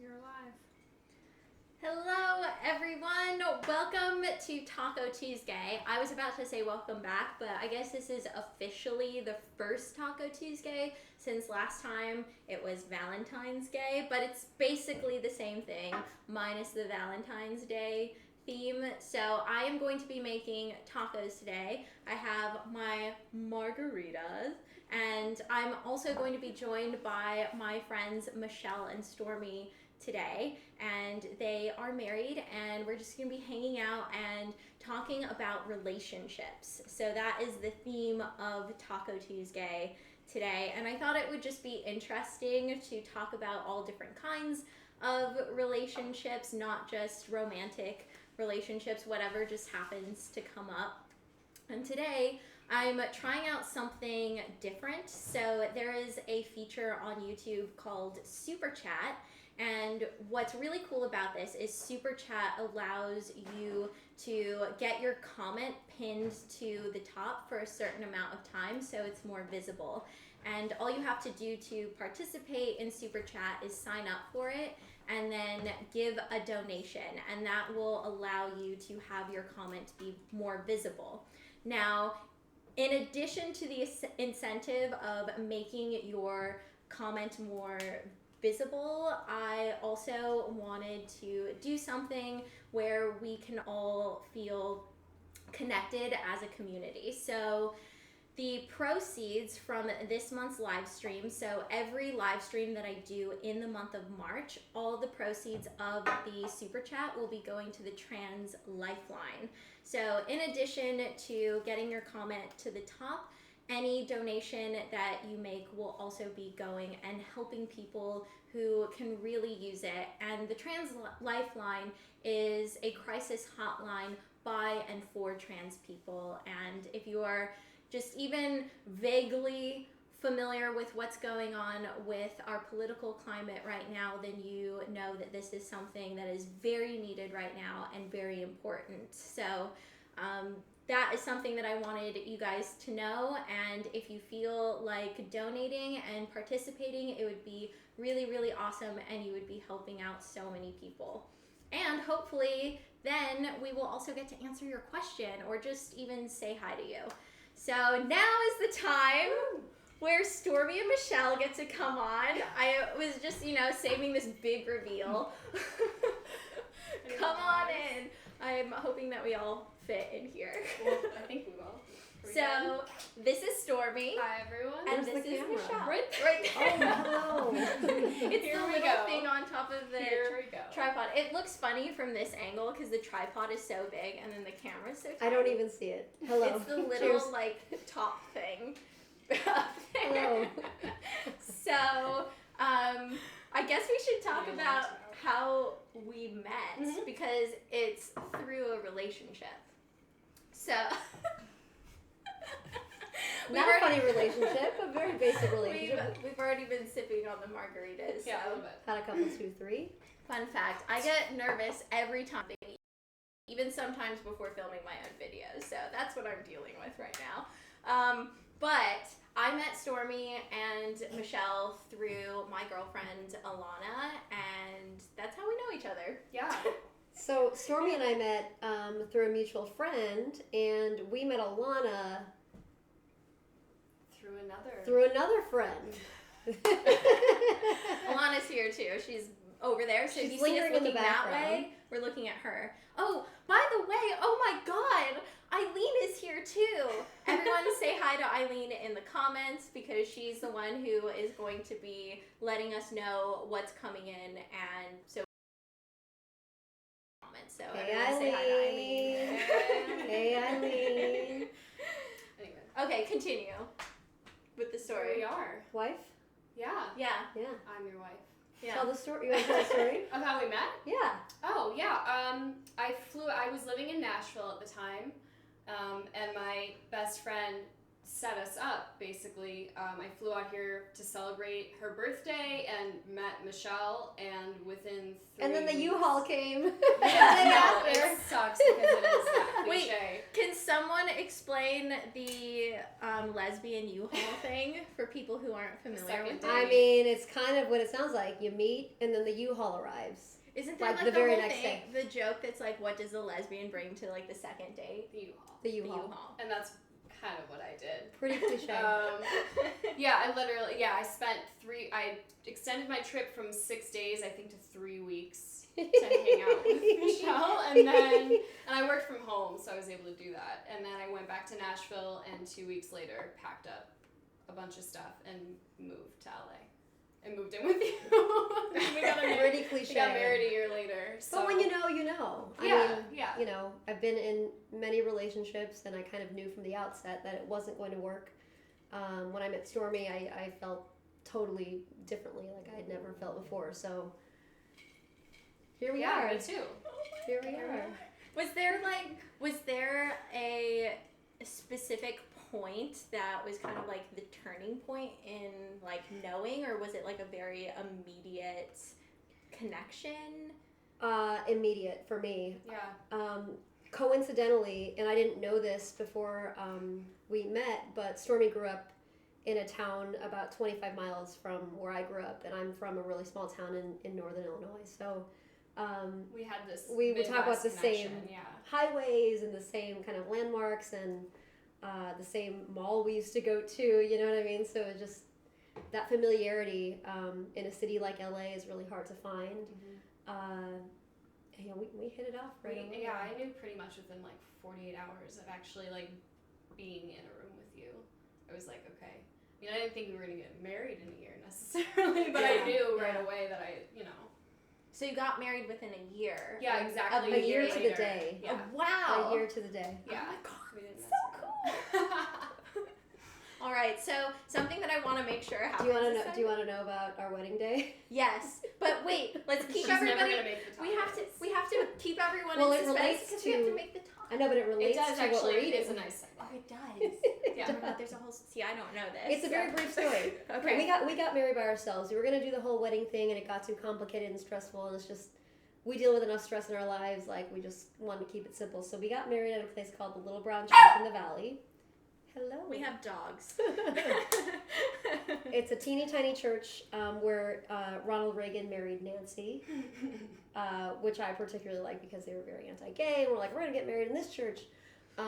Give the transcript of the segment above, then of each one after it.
You're alive. Hello, everyone. Welcome to Taco TuesGAY. I was about to say welcome back, but I guess this is officially the first Taco TuesGAY since last time it was Valentine's Day, but it's basically the same thing, minus the Valentine's Day theme. So I am going to be making tacos today. I have my margaritas, and I'm also going to be joined by my friends Michelle and Stormy today, and they are married, and we're just going to be hanging out and talking about relationships. So that is the theme of Taco TuesGAY today, and I thought it would just be interesting to talk about all different kinds of relationships, not just romantic relationships, whatever just happens to come up. And today I'm trying out something different. So there is a feature on YouTube called Super Chat. And what's really cool about this is Super Chat allows you to get your comment pinned to the top for a certain amount of time, so it's more visible. And all you have to do to participate in Super Chat is sign up for it and then give a donation, and that will allow you to have your comment be more visible. Now, in addition to the incentive of making your comment more visible, I also wanted to do something where we can all feel connected as a community. So the proceeds from this month's live stream, so every live stream that I do in the month of March, all the proceeds of the Super Chat will be going to the Trans Lifeline. So in addition to getting your comment to the top, any donation that you make will also be going and helping people who can really use it. And the Trans Lifeline is a crisis hotline by and for trans people. And if you are just even vaguely familiar with what's going on with our political climate right now, then you know that this is something that is very needed right now and very important. So that is something that I wanted you guys to know, and if you feel like donating and participating, it would be really, really awesome, and you would be helping out so many people. And hopefully then we will also get to answer your question or just even say hi to you. So now is the time where Stormy and Michelle get to come on. I was just, saving this big reveal. Come on in. I'm hoping that we all fit in here. Well, I think we will. So this is Stormy. Hi everyone. And Where's this the is camera? Michelle. Right there. Oh, hello. It's Here the we little go. thing on top of the Here we go. tripod. It looks funny from this angle because the tripod is so big and then the camera's so tiny. I don't even see it. Hello. It's the little Cheers. top thing up Hello. there. So I guess we should talk about how we met because it's through a relationship. So Not a funny relationship, a very basic relationship. we've already been sipping on the margaritas. Yeah, so. a little bit. Had a couple, 2, 3. Fun fact, I get nervous every time, even sometimes before filming my own videos. So that's what I'm dealing with right now. But I met Stormy and Michelle through my girlfriend Alana, and that's how we know each other. Yeah. So Stormy and I met through a mutual friend, and we met Alana through another friend. Alana's here too. She's over there. So She's if you see us lingering in the looking that background. way, we're looking at her. Oh, by the way, oh my God, Eileen is here too. Everyone say hi to Eileen in the comments because she's the one who is going to be letting us know what's coming in, and so comments. So Hey, everyone say hi to Eileen. Hey, Eileen. Anyway. Okay, continue with the Here story. we are. Wife? Yeah. Yeah. Yeah. I'm your wife. Yeah. Tell the story. You want to tell the story? Of how we met? Yeah. Oh, yeah. I was living in Nashville at the time, and my best friend set us up, basically. I flew out here to celebrate her birthday and met Michelle, and within 3 And then the weeks- U-Haul came. Yeah, no, after. it sucks because it is that Wait, cliche. can someone explain the lesbian U-Haul thing for people who aren't familiar with it? I mean, it's kind of what it sounds like. You meet, and then the U-Haul arrives. Isn't that like the very whole next thing? day. The joke that's like, what does the lesbian bring to like the second date? The U-Haul. The The U-Haul. U-Haul. And that's kind of what I did. Pretty cliche. I extended my trip from 6 days, I think, to 3 weeks to hang out with Michelle, and I worked from home, so I was able to do that. And then I went back to Nashville, and 2 weeks later, packed up a bunch of stuff and moved to LA. And moved in with you. We got Pretty cliche. We got married a year later. So. But when you know, you know. I mean, you know, I've been in many relationships, and I kind of knew from the outset that it wasn't going to work. When I met Stormy, I felt totally differently, like I had never felt before. So here we are. Me too. Here we are. Was there a specific point that was kind of like the turning point in like knowing, or was it like a very immediate connection? Immediate for me. Yeah. Coincidentally, and I didn't know this before we met, but Stormy grew up in a town about 25 miles from where I grew up, and I'm from a really small town in northern Illinois. So We had this. we talk about the connection, same Yeah. highways and the same kind of landmarks and the same mall we used to go to. You know what I mean? So it's just that familiarity in a city like LA is really hard to find. Yeah, we hit it off right away. Yeah, I knew pretty much within like 48 hours of actually like being in a room with you. I was like, okay. I mean, I didn't think we were gonna get married in a year necessarily, but I knew right away that So you got married within a year. Yeah, exactly. A year to the later. day. Yeah. Wow. A year to the day. Yeah. Oh my god. We didn't So cool. All right, so something that I want to make sure happens. Do you want to know about our wedding day? Yes, but wait, let's keep She's everybody. never gonna make the top. We have to keep everyone Well, in it suspense relates because we have to- to make the top. I know, but it It relates does to what we're actually. eating. It's a nice segue. Oh, it does. Yeah. Oh my god, there's a whole. See, I don't know this. It's a very brief story. Okay. We got married by ourselves. We were gonna do the whole wedding thing, and it got too complicated and stressful. And it's just we deal with enough stress in our lives. Like we just wanted to keep it simple. So we got married at a place called the Little Brown Church in the Valley. Hello. We have dogs. It's a teeny tiny church where Ronald Reagan married Nancy, which I particularly like because they were very anti-gay. And we're like, we're gonna get married in this church. We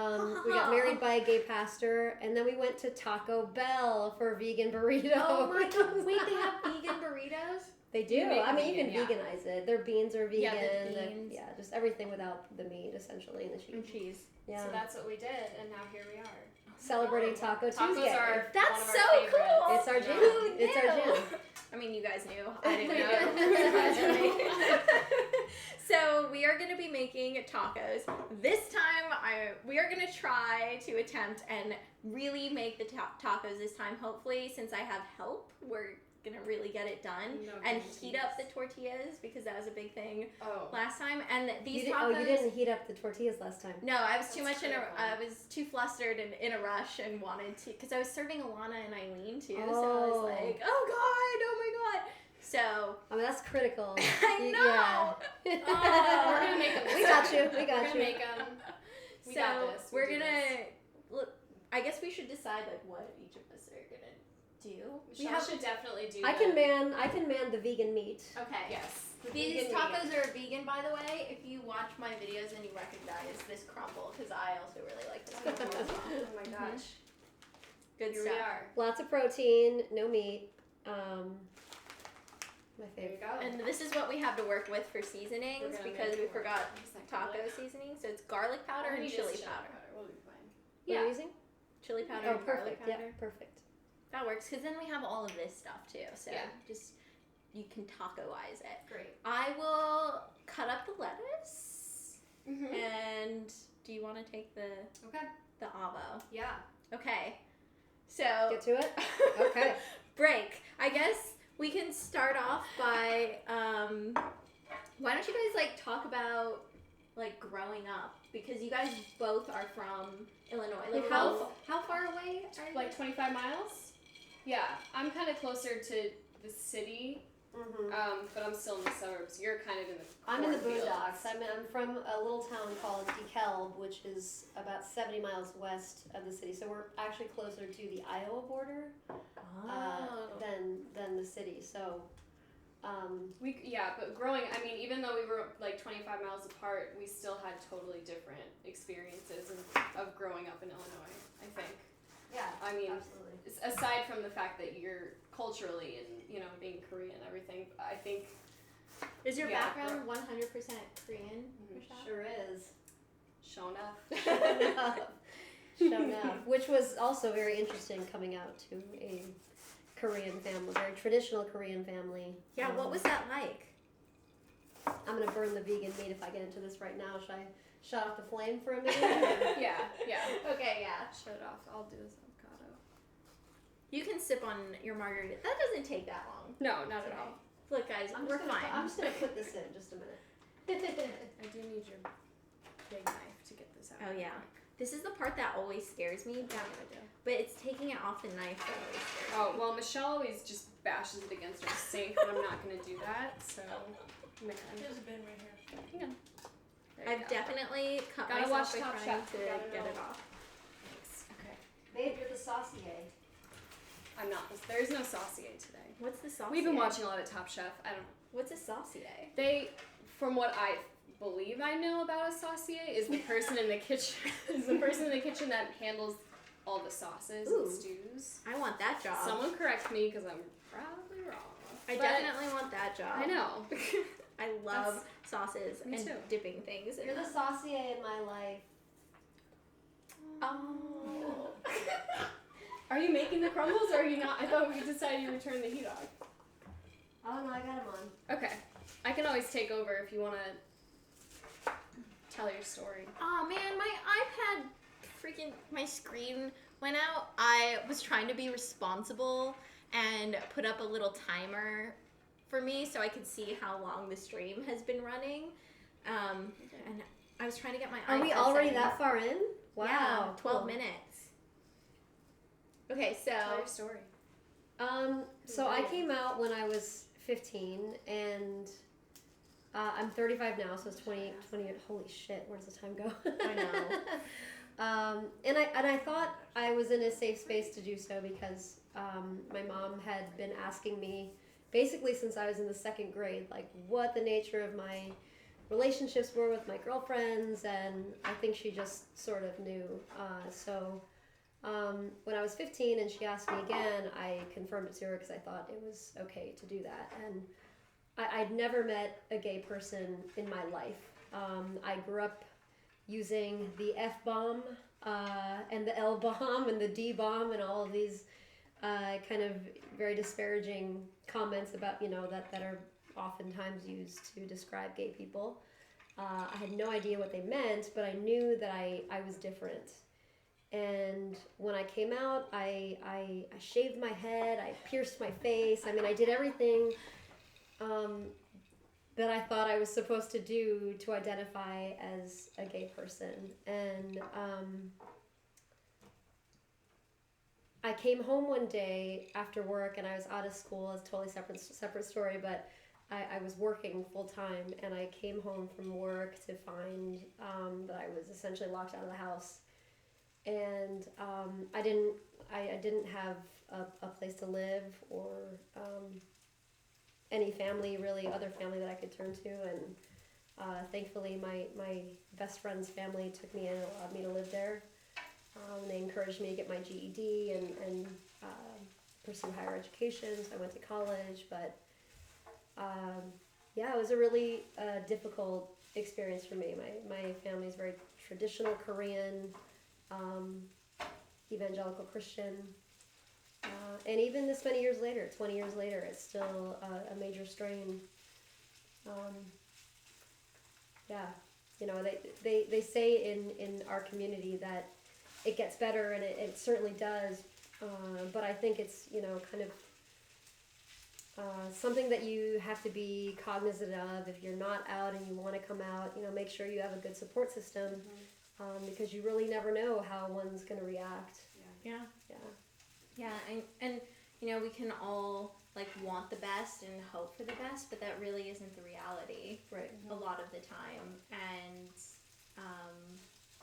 got married by a gay pastor, and then we went to Taco Bell for a vegan burrito. Oh my god! Wait, they have vegan burritos? They do. You make I mean, you vegan, can veganize it. Their beans are vegan. Yeah, the beans. Yeah, just everything without the meat, essentially, and the cheese. And cheese. Yeah. So that's what we did, and now here we are. Celebrating Taco Tacos Tuesday. are That's one of our so favorites. cool. It's our I jam. know. Who It's our knew? jam. I mean, you guys knew. I didn't know. Surprise for me. So we are going to be making tacos. This time, we are going to try to attempt and really make the tacos this time. Hopefully, since I have help, we're going to really get it done No and guarantees. heat up the tortillas because that was a big thing Oh. last time. And these You tacos. didn't heat up the tortillas last time. No, I was too That's much in a. critical. I was too flustered and in a rush and wanted to, because I was serving Alana and Eileen too. So I Oh. was like, oh my god. So I mean, that's critical. I know. Yeah. Oh. We're gonna make them. We got you. We We're got gonna you. make them. We So got this. we're do gonna. this. Look, I guess we should decide like what each of us are gonna do. Michelle should definitely do. I can man the vegan meat. Okay. Yes. The These vegan tacos meat. are vegan, by the way. If you watch my videos and you recognize this crumble, because I also really like this crumble as well. Oh my gosh. Good Here stuff. we are. Lots of protein, no meat. My There you favorite. go. And this is what we have to work with for seasonings We're gonna because make we it work. forgot Is that taco garlic? seasoning. So it's garlic powder All we and need chili is powder. We'll be fine. What Yeah. are you using? Chili powder Oh, and garlic perfect. Yeah, powder. perfect. That works because then we have all of this stuff too. So Yeah. just you can tacoize it. Great. I will cut up the lettuce. Mm-hmm. And do you want to take the Okay. avo? Yeah. Okay. So Get to it. Okay. break. I guess we can start off by why don't you guys like talk about like growing up, because you guys both are from Illinois. Like how far away are you? Like 25 miles? Yeah. I'm kind of closer to the city but I'm still in the suburbs. You're kind of in the I'm in the cornfields. boondocks. I'm from a little town called DeKalb, which is about 70 miles west of the city. So we're actually closer to the Iowa border than the city. So but growing, I mean, even though we were like 25 miles apart, we still had totally different experiences of growing up in Illinois, I think. Yeah, I mean, absolutely. Aside from the fact that you're culturally and, being Korean and everything, I think... Is your background 100% Korean, Michelle? Sure is. Shown up. Shown up. Which was also very interesting coming out to a Korean family, very traditional Korean family. Yeah, what was that like? I'm going to burn the vegan meat if I get into this right now. Should I shut off the flame for a minute? Yeah. Okay, yeah. Shut it off. I'll do this avocado. You can sip on your margarita. That doesn't take that long. No, not at all. Look, guys, we're fine. I'm just going to put this in just a minute. I do need your big knife to get this out. Oh, yeah. This is the part that always scares me. Yeah, but it's taking it off the knife that always scares me. Oh, well, Michelle always just bashes it against her sink, but I'm not going to do that, so... Man. There's a bin right here. Hang on. I've definitely cut Gotta myself watch by Top trying Chef. to Gotta get know. it off. Thanks. Okay. Babe, you're the saucier. I'm not. There's no saucier today. What's the saucier? We've been watching a lot of Top Chef. I don't know. What's a saucier? From what I believe I know about a saucier, is the person in the kitchen. That handles all the sauces and stews. I want that job. Someone correct me because I'm probably wrong. I definitely want that job. I know. I love sauces me and too. dipping things. You're the saucier in my life. Oh. Are you making the crumbles or are you not? I thought we decided you would turn the heat off. Oh no, I got them on. Okay. I can always take over if you want to tell your story. Oh man, my iPad my screen went out. I was trying to be responsible and put up a little timer for me so I could see how long the stream has been running. And I was trying to get my iPad Are we already setting. that far in? Wow. Yeah, 12 cool. minutes. Okay, so Tell your story. So I came out when I was 15, and I'm 35 now, so it's 20. Holy shit, where does the time go? I know. And I thought I was in a safe space to do so because my mom had been asking me basically since I was in the second grade, like what the nature of my relationships were with my girlfriends, and I think she just sort of knew. So when I was 15 and she asked me again, I confirmed it to her because I thought it was okay to do that. And I'd never met a gay person in my life. I grew up using the F-bomb and the L-bomb and the D-bomb and all of these kind of very disparaging comments about, that are oftentimes used to describe gay people. I had no idea what they meant, but I knew that I was different. And when I came out, I shaved my head, I pierced my face. I mean, I did everything that I thought I was supposed to do to identify as a gay person. And I came home one day after work, and I was out of school. It's a totally separate story, but I was working full time, and I came home from work to find that I was essentially locked out of the house. And I didn't have a place to live or any family, really, other family that I could turn to. And thankfully, my best friend's family took me in and allowed me to live there. They encouraged me to get my GED and pursue higher education. So I went to college, but it was a really difficult experience for me. My family is very traditional Korean, evangelical Christian, and even this many years later, 20 years later, it's still a major strain. They say in our community that it gets better, and it certainly does, but I think it's kind of something that you have to be cognizant of if you're not out and you want to come out. Make sure you have a good support system, because you really never know how one's going to react. Yeah, and we can all like want the best and hope for the best, but that really isn't the reality. Right. A lot of the time. And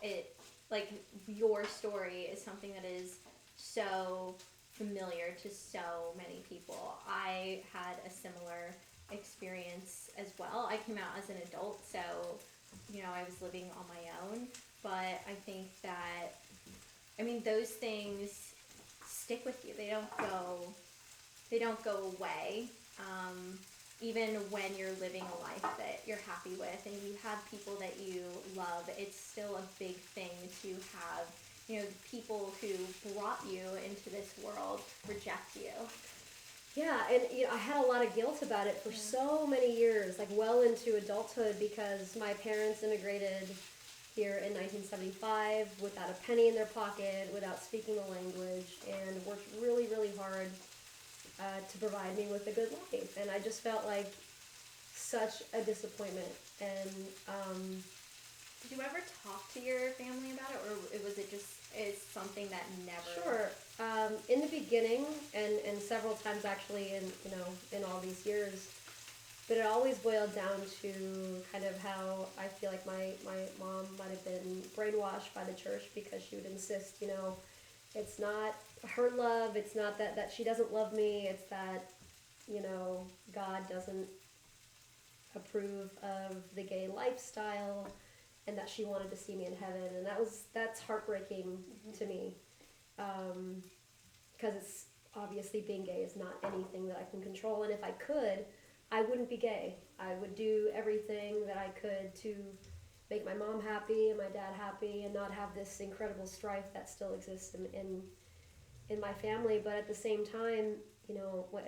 it, like, your story is something that is so familiar to so many people. I had a similar experience as well. I came out as an adult, so I was living on my own, but I think that those things stick with you. They don't go away. Even when you're living a life that you're happy with and you have people that you love, it's still a big thing to have the people who brought you into this world reject you. Yeah, and I had a lot of guilt about it for so many years, like well into adulthood, because my parents immigrated here in 1975 without a penny in their pocket, without speaking the language, and worked really, really hard to provide me with a good life. And I just felt like such a disappointment. And did you ever talk to your family about it, or was it just something that never? Sure. In the beginning, and several times actually in all these years, but it always boiled down to kind of how I feel like my mom might have been brainwashed by the church, because she would insist, it's not her love, it's not that she doesn't love me, it's that, God doesn't approve of the gay lifestyle, and that she wanted to see me in heaven. And that's heartbreaking to me, because it's obviously, being gay is not anything that I can control, and if I could, I wouldn't be gay. I would do everything that I could to make my mom happy and my dad happy, and not have this incredible strife that still exists in my family. But at the same time,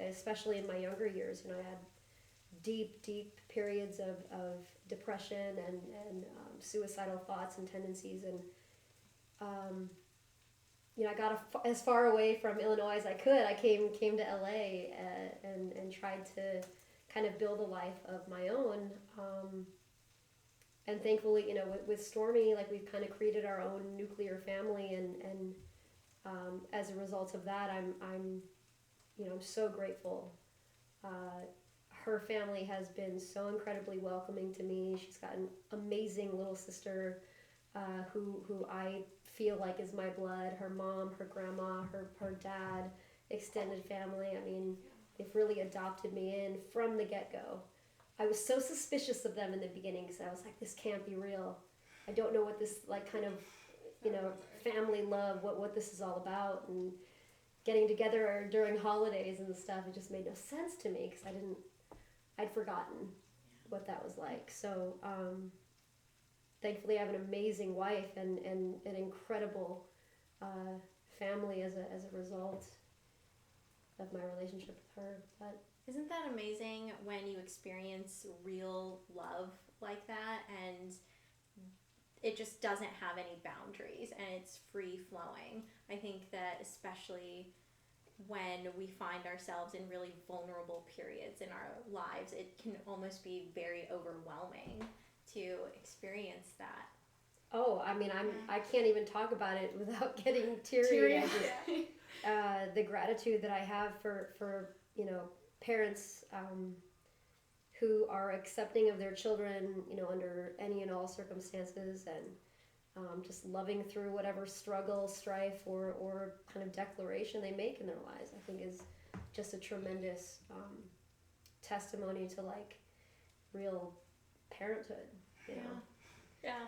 especially in my younger years, I had deep periods of depression and suicidal thoughts and tendencies, and I got as far away from Illinois as I could. I came to LA and tried to kind of build a life of my own, and thankfully, with Stormy, like, we've kind of created our own nuclear family, and as a result of that, I'm so grateful. Her family has been so incredibly welcoming to me. She's got an amazing little sister who I feel like is my blood. Her mom, her grandma, her dad, extended family. They've really adopted me in from the get-go. I was so suspicious of them in the beginning, because I was like, this can't be real. I don't know what this, like, kind of, family love, what this is all about. And getting together during holidays and stuff, it just made no sense to me, because I'd forgotten what that was like. So thankfully I have an amazing wife and an incredible family as a result of my relationship with her. But isn't that amazing when you experience real love like that, and it just doesn't have any boundaries and it's free flowing? I think that especially when we find ourselves in really vulnerable periods in our lives, it can almost be very overwhelming to experience that. Oh, I can't even talk about it without getting teary. The gratitude that I have for parents who are accepting of their children, under any and all circumstances, and just loving through whatever struggle, strife, or kind of declaration they make in their lives, I think is just a tremendous testimony to, like, real parenthood. Yeah.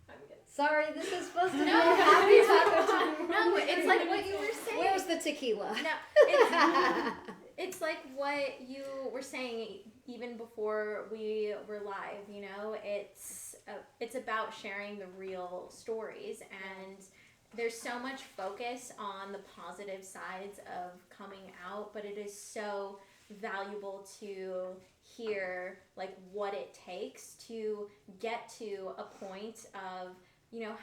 I'm good. Sorry, this is supposed to be a happy taco. No, it's like what you were saying. Where's the tequila? No, it's like what you were saying even before we were live. It's about sharing the real stories, and there's so much focus on the positive sides of coming out, but it is so valuable to hear, like, what it takes to get to a point of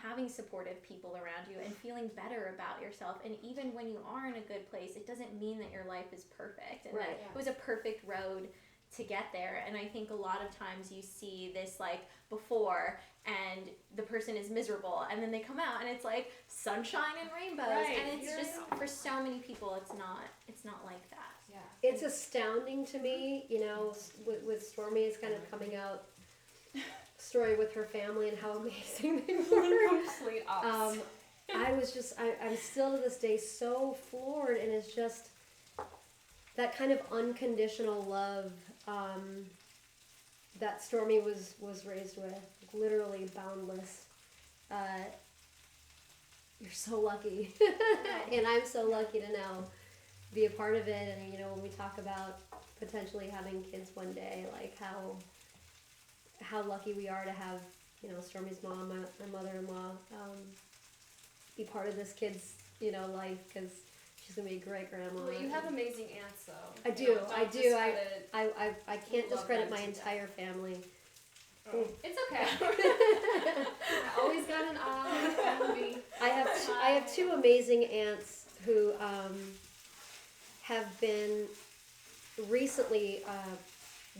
having supportive people around you and feeling better about yourself. And even when you are in a good place, it doesn't mean that your life is perfect and that it was a perfect road to get there. And I think a lot of times you see this like before and the person is miserable and then they come out and it's like sunshine and rainbows, and it's just for so many people it's not like that. Yeah, it's astounding to me, you know, with Stormy's kind of coming out story with her family and how amazing they were. Complete opposite. I'm still to this day so floored, and it's just that kind of unconditional love that Stormy was raised with, literally boundless. You're so lucky, and I'm so lucky to now be a part of it. And you know, when we talk about potentially having kids one day, like how lucky we are to have, you know, Stormy's mom, my mother-in-law, be part of this kid's, you know, life, because she's gonna be a great grandma. Well, you have amazing aunts, though. I do. I can't discredit my entire family. Oh. It's okay. I always got an eye. I have two amazing aunts who have been recently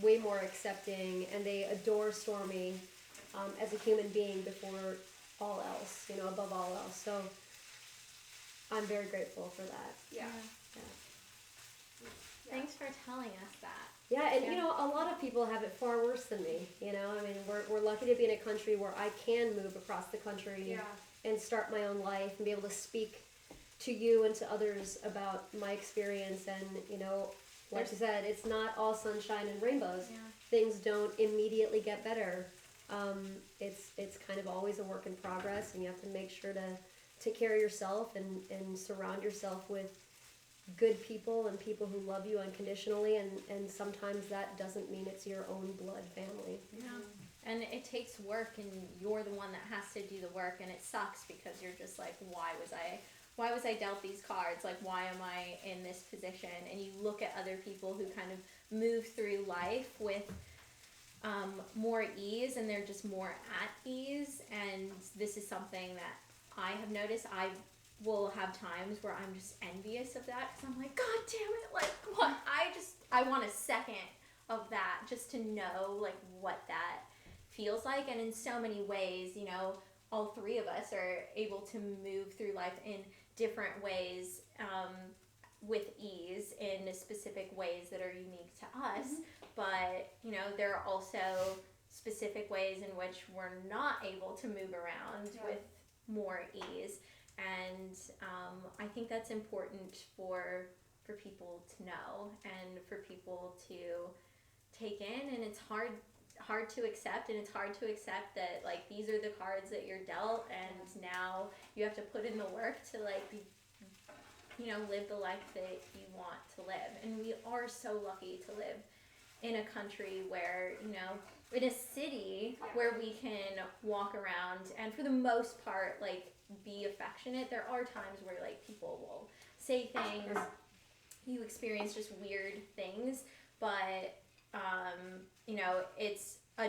way more accepting, and they adore Stormy as a human being before all else, you know, above all else. So I'm very grateful for that. Yeah. Thanks for telling us that. Yeah, and you know, a lot of people have it far worse than me. You know, I mean, we're lucky to be in a country where I can move across the country and start my own life and be able to speak to you and to others about my experience. And you know, like you said, it's not all sunshine and rainbows. Yeah. Things don't immediately get better. It's kind of always a work in progress, and you have to make sure to take care of yourself and surround yourself with good people and people who love you unconditionally, and sometimes that doesn't mean it's your own blood family. Yeah. And it takes work, and you're the one that has to do the work, and it sucks because you're just like, why was I dealt these cards? Like, why am I in this position? And you look at other people who kind of move through life with more ease, and they're just more at ease. And this is something that I have noticed. I will have times where I'm just envious of that, because I'm like, God damn it, like, what? I want a second of that, just to know, like, what that feels like. And in so many ways, you know, all three of us are able to move through life in different ways, with ease, in specific ways that are unique to us. But, you know, there are also specific ways in which we're not able to move around with more ease. And I think that's important for people to know and for people to take in. And it's hard to accept, and it's hard to accept that, like, these are the cards that you're dealt, and now you have to put in the work to, like, you know, live the life that you want to live. And we are so lucky to live in a country where, you know, in a city where we can walk around and for the most part, like, be affectionate. There are times where, like, people will say things, you experience just weird things, but you know, it's a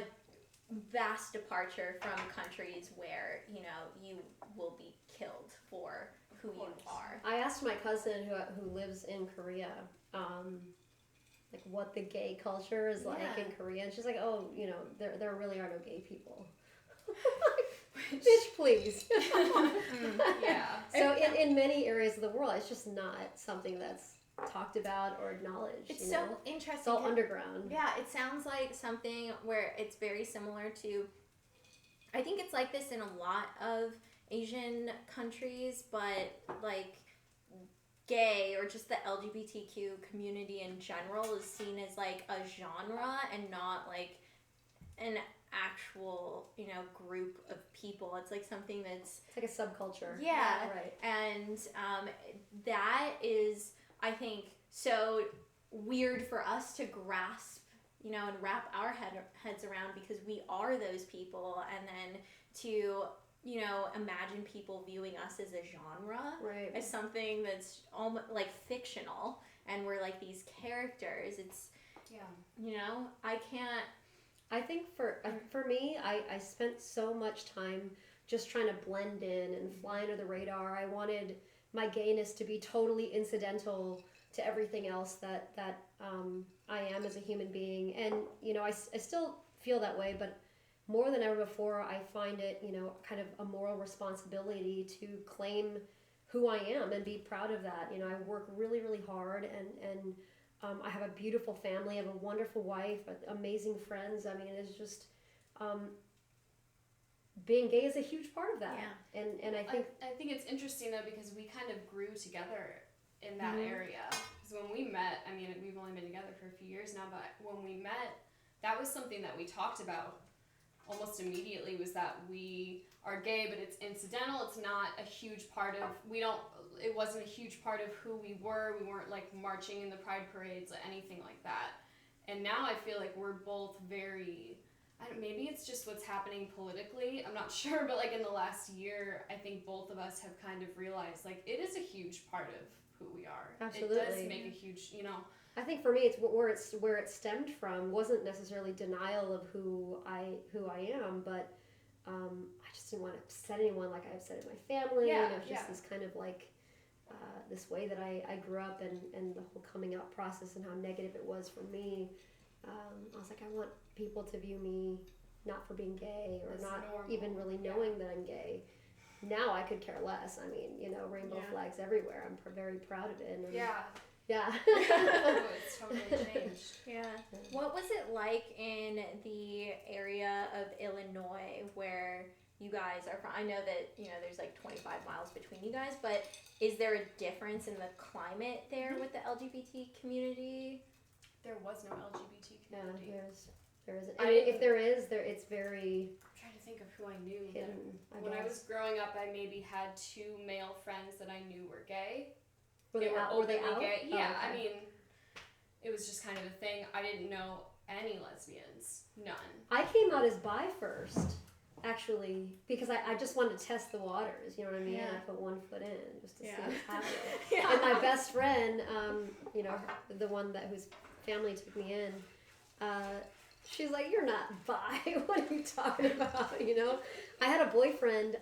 vast departure from countries where, you know, you will be killed for who you are. I asked my cousin who lives in Korea, like, what the gay culture is like in Korea, and she's like, oh, you know, there really are no gay people. Bitch, please. So in many areas of the world, it's just not something that's talked about or acknowledged. It's so interesting. It's all underground. Yeah, it sounds like something where it's very similar to, I think it's like this in a lot of Asian countries, but, like, gay or just the LGBTQ community in general is seen as, like, a genre and not, like, an actual, you know, group of people. It's like something that's... It's like a subculture. Yeah. Right. And that is, I think, so weird for us to grasp, you know, and wrap our heads around, because we are those people, and then to, you know, imagine people viewing us as a genre, right, as something that's almost like fictional, and we're like these characters. It's, you know, I think for me, I spent so much time just trying to blend in and fly under the radar. I wanted my gayness to be totally incidental to everything else that I am as a human being. And you know, I still feel that way, but more than ever before, I find it, you know, kind of a moral responsibility to claim who I am and be proud of that. You know, I work really, really hard, and I have a beautiful family. I have a wonderful wife, amazing friends. I mean, it's just being gay is a huge part of that. Yeah. And I think it's interesting though, because we kind of grew together in that area. Because when we met, I mean, we've only been together for a few years now, but when we met, that was something that we talked about almost immediately, was that we are gay, but it's incidental. It's not a huge part of, it wasn't a huge part of who we were. We weren't like marching in the pride parades or anything like that. And now I feel like we're both very, maybe it's just what's happening politically, I'm not sure, but like in the last year, I think both of us have kind of realized like it is a huge part of who we are. Absolutely. It does make a huge, you know. I think for me, it's where it stemmed from wasn't necessarily denial of who I am, but I just didn't want to upset anyone like I upset my family. Yeah, and it was just this kind of like this way that I grew up, and the whole coming out process and how negative it was for me. I was like, I want people to view me not for being gay or As not normal. even really knowing that I'm gay. Now I could care less. I mean, you know, rainbow flags everywhere. I'm very proud of it. And Yeah. Oh, it's totally changed. Yeah. What was it like in the area of Illinois where you guys are from? I know that, you know, there's like 25 miles between you guys, but is there a difference in the climate there with the LGBT community? There was no LGBT community. Yeah, there isn't. I mean, if there is, it's very. I'm trying to think of who I knew. Hidden, When I was growing up, I maybe had 2 male friends that I knew were gay. Were they out? Gay. Yeah, Oh, okay. I mean, it was just kind of a thing. I didn't know any lesbians. None. I came out as bi first, actually, because I just wanted to test the waters. You know what I mean? Yeah. I put one foot in just to see Yeah. what's happening. Yeah. And my best friend, you know, the one whose family took me in, she's like, "You're not bi. What are you talking about?" You know, I had a boyfriend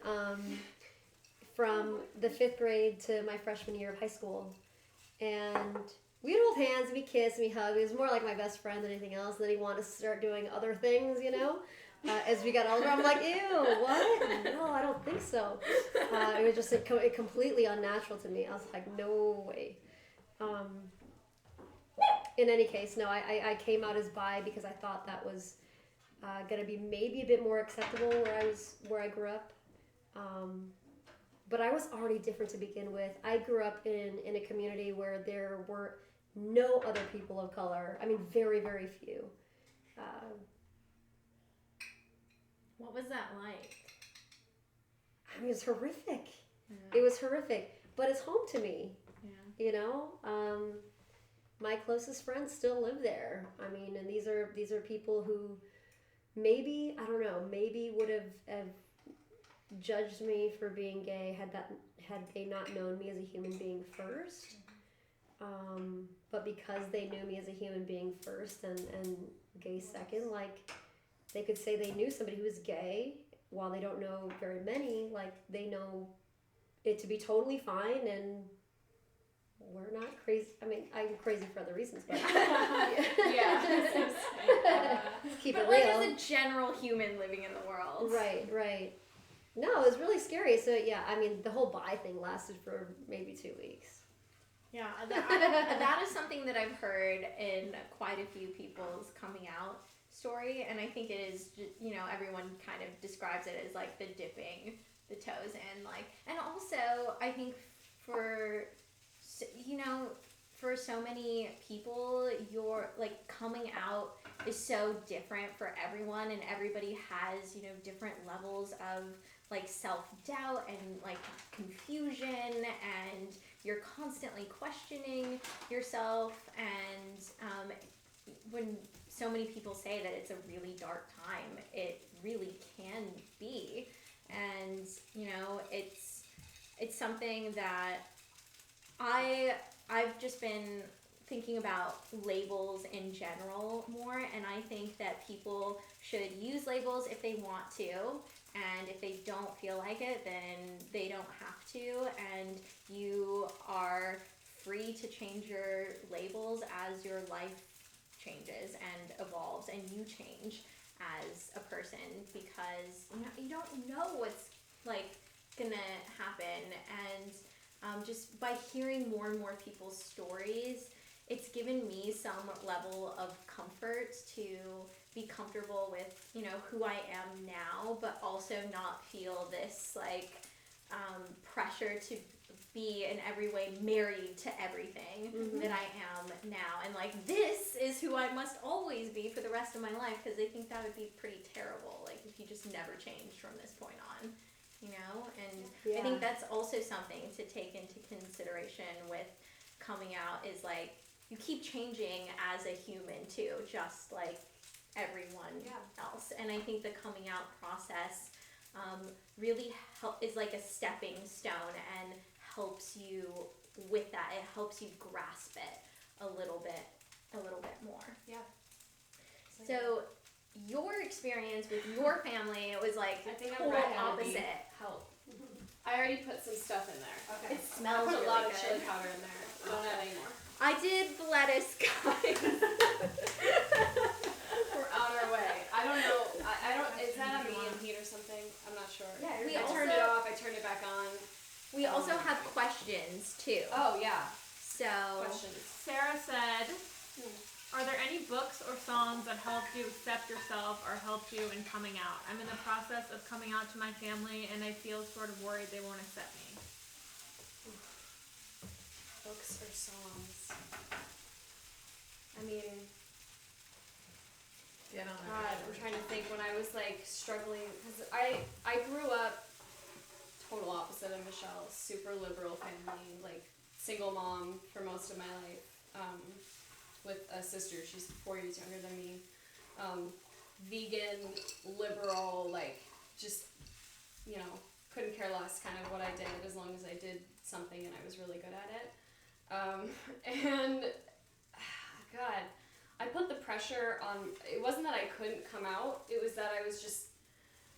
from the 5th grade to my freshman year of high school, and we'd hold hands, we kissed, we hugged. He was more like my best friend than anything else. And then he wanted to start doing other things, you know. As we got older, I'm like, ew, what? No, I don't think so. It was just completely unnatural to me. I was like, no way. In any case, no, I came out as bi because I thought that was going to be maybe a bit more acceptable where I grew up. But I was already different to begin with. I grew up in a community where there were no other people of color. I mean, very, very few. What was that like? I mean, it was horrific. Yeah. It was horrific. But it's home to me. Yeah. You know? My closest friends still live there. I mean, and these are people who maybe, I don't know, maybe would have judged me for being gay had they not known me as a human being first. But because they knew me as a human being first and gay second, like they could say they knew somebody who was gay while they don't know very many, like they know it to be totally fine, and we're not crazy. I mean, I'm crazy for other reasons, but Yeah. keep but it like real. as a general human living in the world. Right. No, it was really scary. So yeah, I mean, the whole bi thing lasted for maybe 2 weeks. Yeah, that is something that I've heard in quite a few people's coming out story, and I think it is, you know, everyone kind of describes it as like the dipping the toes in, like, and also I think for, you know, for so many people, your like coming out is so different for everyone, and everybody has, you know, different levels of like self-doubt and like confusion, and you're constantly questioning yourself, and when so many people say that it's a really dark time, it really can be. And you know, it's something that I've just been thinking about labels in general more, and I think that people should use labels if they want to, and if they don't feel like it, then they don't have to, and you are free to change your labels as your life changes and evolves and you change as a person, because you don't know what's like gonna happen. And just by hearing more and more people's stories, it's given me some level of comfort to be comfortable with, you know, who I am now, but also not feel this like pressure to be in every way married to everything that I am now, and like this is who I must always be for the rest of my life, because I think that would be pretty terrible, like if you just never changed from this point on, you know. And I think that's also something to take into consideration with coming out, is like you keep changing as a human too, just like everyone else. And I think the coming out process really is like a stepping stone and helps you with that. It helps you grasp it a little bit more. Yeah. So your experience with your family, it was like I think total opposite. Help. I already put some stuff in there. Okay. It smells I put really a lot of good. chili powder in there. Don't add any more. I did the lettuce, guys. We're on our way. I don't know. I don't. Is that a medium heat or something? I'm not sure. Yeah, I turned it off. I turned it back on. We also have questions too. Oh yeah. So Questions. Sarah said, are there any books or songs that helped you accept yourself or helped you in coming out? I'm in the process of coming out to my family and I feel sort of worried they won't accept me. Books or songs? I mean, God, I'm trying to think. When I was like struggling, because I grew up total opposite of Michelle, super liberal family, like single mom for most of my life, with a sister. She's 4 years younger than me. Vegan, liberal, like just, you know, couldn't care less kind of what I did, as long as I did something and I was really good at it. And God, I put the pressure on. It wasn't that I couldn't come out, it was that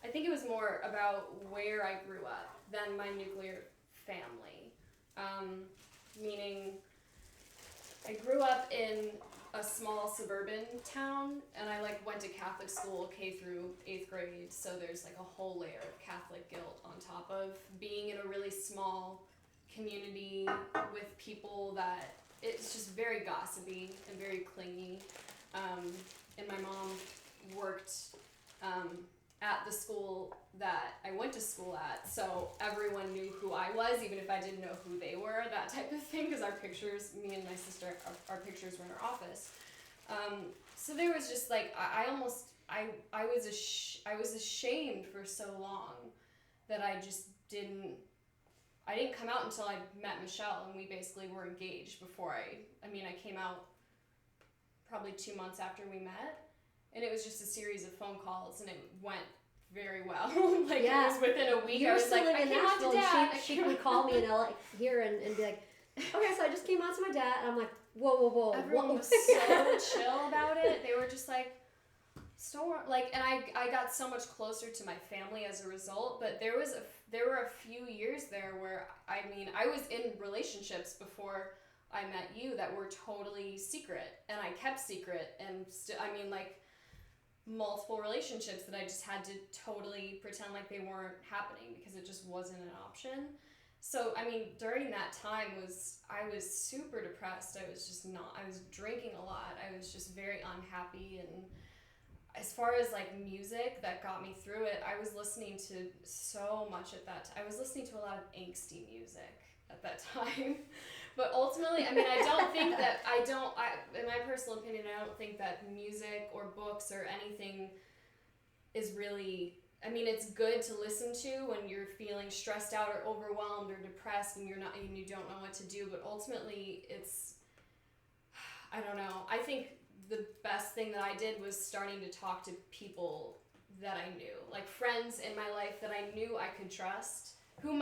I think it was more about where I grew up than my nuclear family. Meaning, I grew up in a small suburban town, and I like went to Catholic school K through 8th grade, so there's like a whole layer of Catholic guilt on top of being in a really small community with people that it's just very gossipy and very clingy. And my mom worked at the school that I went to school at, so everyone knew who I was, even if I didn't know who they were, that type of thing, because our pictures, me and my sister, our pictures were in our office. So there was just like, I was ashamed for so long that I just didn't come out until I met Michelle, and we basically were engaged before I came out probably 2 months after we met, and it was just a series of phone calls, and it went very well. Like, it was within a week. You I were was still like, I living in came out Nashville, to Dad. and she would call me in LA here and be like, okay, so I just came out to my dad, and I'm like, whoa. Everyone was so chill about it. They were just like, Storm, like, and I got so much closer to my family as a result, but there were a few years there where, I was in relationships before I met you that were totally secret, and I kept secret, and multiple relationships that I just had to totally pretend like they weren't happening because it just wasn't an option. So, during that time I was super depressed. I was drinking a lot. I was just very unhappy, and as far as like music that got me through it, I was listening to so much at that time. I was listening to a lot of angsty music at that time. But ultimately, in my personal opinion, I don't think that music or books or anything is really, it's good to listen to when you're feeling stressed out or overwhelmed or depressed and you don't know what to do, but ultimately I don't know. I think the best thing that I did was starting to talk to people that I knew, like friends in my life that I knew I could trust, who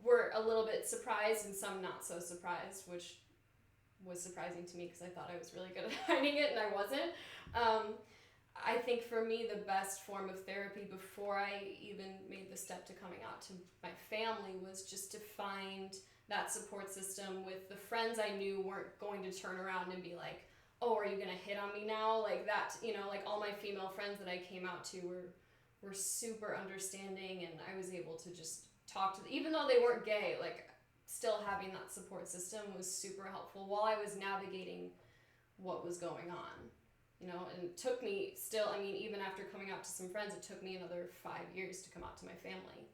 were a little bit surprised and some not so surprised, which was surprising to me because I thought I was really good at hiding it and I wasn't. I think for me the best form of therapy before I even made the step to coming out to my family was just to find that support system with the friends I knew weren't going to turn around and be like, oh, are you gonna hit on me now? Like that, you know, like all my female friends that I came out to were super understanding, and I was able to just talk to them, even though they weren't gay, like still having that support system was super helpful while I was navigating what was going on, you know. And it took me still, I mean, even after coming out to some friends, it took me another 5 years to come out to my family.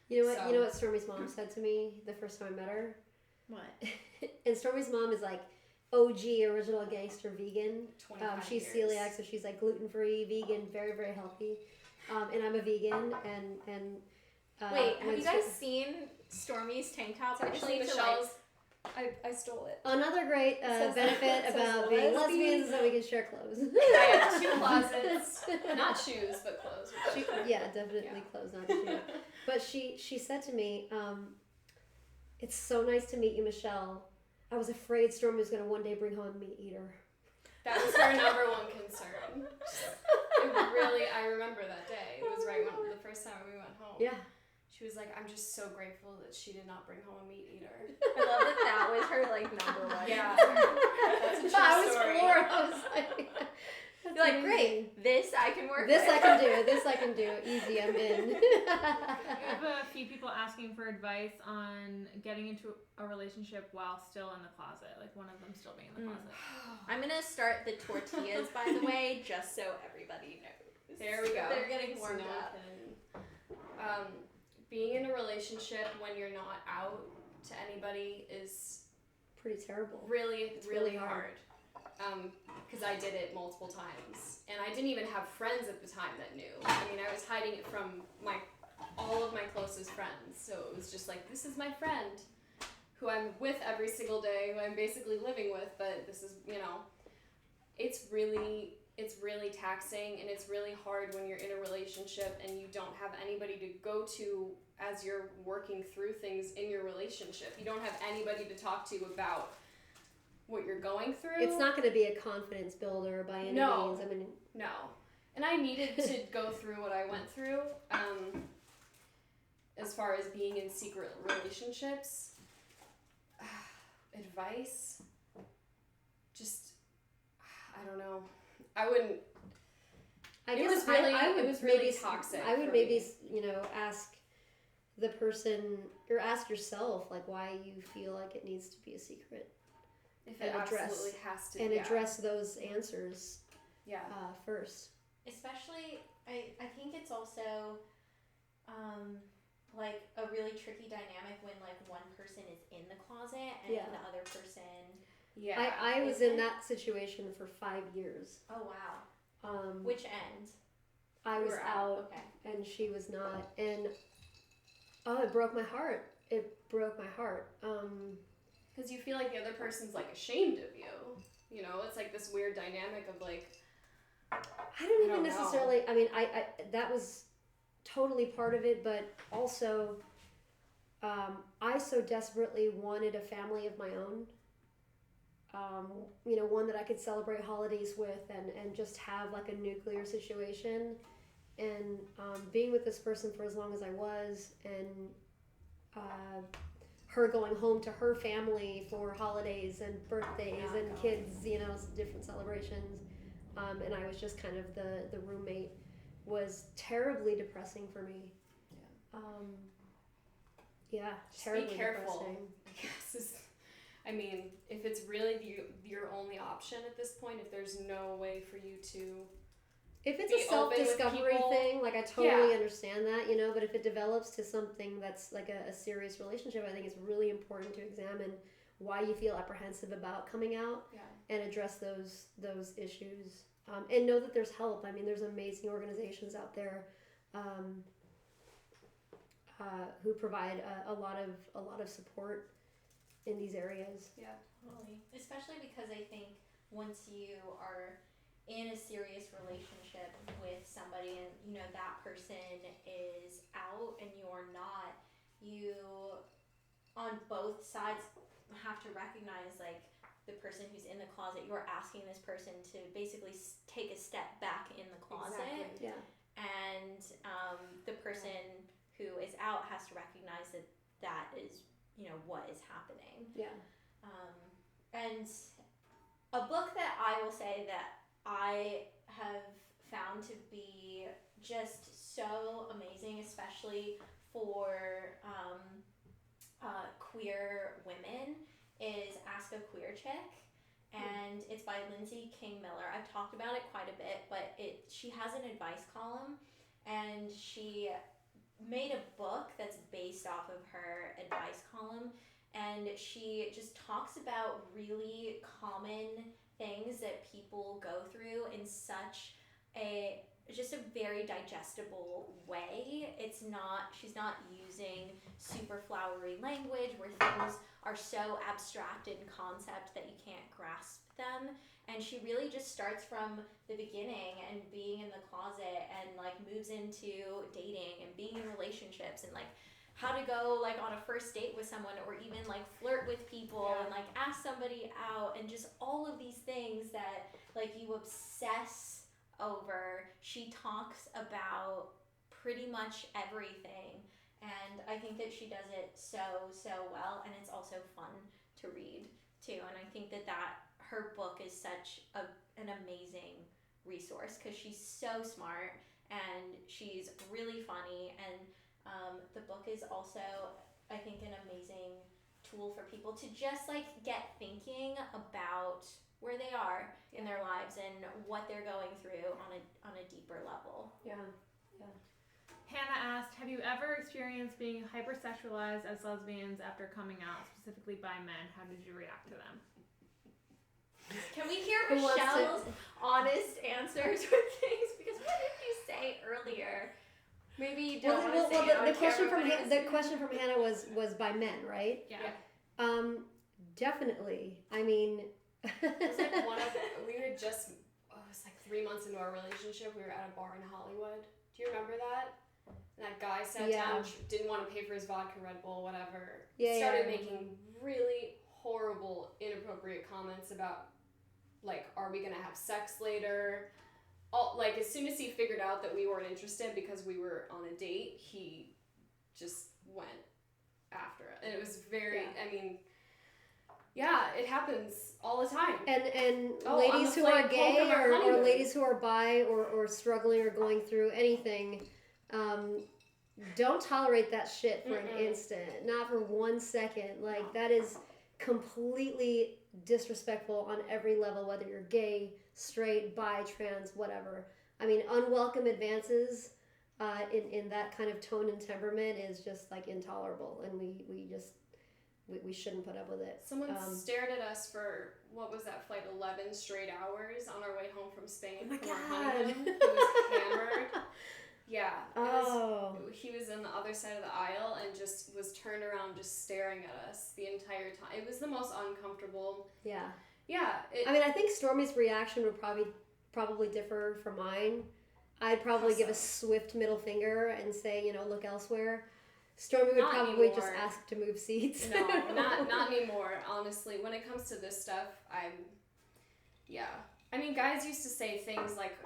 You know what Stormy's mom said to me the first time I met her? What? And Stormy's mom is like OG original gangster vegan. She's years. celiac, so she's like gluten-free, vegan, very, very healthy. And I'm a vegan, and wait, have you guys seen Stormy's tank top? It's actually Michelle's. I stole it. Another great benefit about being lesbians is that we can share clothes. I have 2 closets, not shoes, but clothes. Yeah, definitely clothes, not shoes. But she said to me, "It's so nice to meet you, Michelle. I was afraid Stormy was going to one day bring home a meat eater." That was her number one concern. I remember that day. It was right when the first time we went home. Yeah. She was like, I'm just so grateful that she did not bring home a meat eater. I love that was her like number one. Yeah. That's a true story. I was floored. I was like, you're like, great, this I can work This with. I can do. This I can do. Easy, I'm in. I have a few people asking for advice on getting into a relationship while still in the closet, like one of them still being in the closet. I'm gonna start the tortillas, by the way, just so everybody knows. There we go. They're getting So warmed no up. one can- being in a relationship when you're not out to anybody is Pretty terrible. really, It's really really hard. Because I did it multiple times, and I didn't even have friends at the time that knew. I mean, I was hiding it from all of my closest friends, so it was just like, this is my friend who I'm with every single day, who I'm basically living with, but this is, you know, it's really taxing, and it's really hard when you're in a relationship and you don't have anybody to go to as you're working through things in your relationship. You don't have anybody to talk to about what you're going through. It's not going to be a confidence builder by any means. I mean, no. And I needed to go through what I went through as far as being in secret relationships. Advice? Just, I don't know. I wouldn't. It was really toxic. I would maybe ask the person, or ask yourself, like, why you feel like it needs to be a secret. If it absolutely has to. And address those answers. Yeah. First. Especially, I think it's also like a really tricky dynamic when like one person is in the closet and the other person. Yeah. I was in that situation for 5 years. Oh wow. Which end? I was out, okay, and she was not, and it broke my heart. Because you feel like the other person's like ashamed of you. You know, it's like this weird dynamic of like. I don't even necessarily. I mean, I that was totally part of it, but also, I so desperately wanted a family of my own. One that I could celebrate holidays with, and just have like a nuclear situation, and being with this person for as long as I was, and her going home to her family for holidays and birthdays and kids, different celebrations, and I was just kind of the roommate, was terribly depressing for me. Terribly be careful. depressing. I guess I mean, if it's really your only option at this point, if there's no way for you to. If it's a self-discovery thing, like I totally understand that, but if it develops to something that's like a serious relationship, I think it's really important to examine why you feel apprehensive about coming out and address those issues. And know that there's help. I mean, there's amazing organizations out there who provide a lot of support in these areas. Yeah, totally. Especially because I think once you are in a serious relationship with somebody and that person is out and you're not, you on both sides have to recognize like the person who's in the closet, you're asking this person to basically take a step back in the closet. Exactly. Yeah. And the person who is out has to recognize that is what is happening. Yeah. And a book that I will say that I have found to be just so amazing, especially for queer women, is Ask a Queer Chick. And it's by Lindsay King Miller. I've talked about it quite a bit, but she has an advice column, and she made a book that's based off of her advice column, and she just talks about really common things that people go through in such a very digestible way. She's not using super flowery language where things are so abstract in concept that you can't grasp them. And she really just starts from the beginning and being in the closet and like moves into dating and being in relationships and like how to go like on a first date with someone or even like flirt with people and like ask somebody out and just all of these things that like you obsess over. She talks about pretty much everything, and I think that she does it so well, and it's also fun to read too. And I think that her book is such an amazing resource because she's so smart and she's really funny, and the book is also, I think, an amazing tool for people to just like get thinking about where they are in their lives and what they're going through on a deeper level. Yeah. Hannah asked, have you ever experienced being hypersexualized as lesbians after coming out, specifically by men? How did you react to them? Can we hear Michelle's honest answers with things? Because what did you say earlier? Maybe you don't want to say it. The question from Hannah was by men, right? Yeah. Definitely. I mean, it was like we were just, it was like 3 months into our relationship. We were at a bar in Hollywood. Do you remember that? And that guy sat down, didn't want to pay for his vodka, Red Bull, whatever. Started making really horrible, inappropriate comments about, like, are we going to have sex later? Like, as soon as he figured out that we weren't interested because we were on a date, he just went after it. And it was very, I mean... Yeah, it happens all the time. And ladies who are gay or ladies who are bi or struggling or going through anything, don't tolerate that shit for an instant. Not for 1 second. Like, that is completely disrespectful on every level, whether you're gay, straight, bi, trans, whatever. I mean, unwelcome advances in that kind of tone and temperament is just, like, intolerable. And we shouldn't put up with it. Someone stared at us for, what was that flight, 11 straight hours on our way home from Spain. Oh my from our God. honeymoon. He was hammered. Yeah. He was on the other side of the aisle and just was turned around just staring at us the entire time. It was the most uncomfortable. Yeah. Yeah. I mean, I think Stormy's reaction would probably differ from mine. I'd probably give a swift middle finger and say, look elsewhere. Stormy would probably just ask to move seats. No, not anymore, honestly. When it comes to this stuff, I mean, guys used to say things like,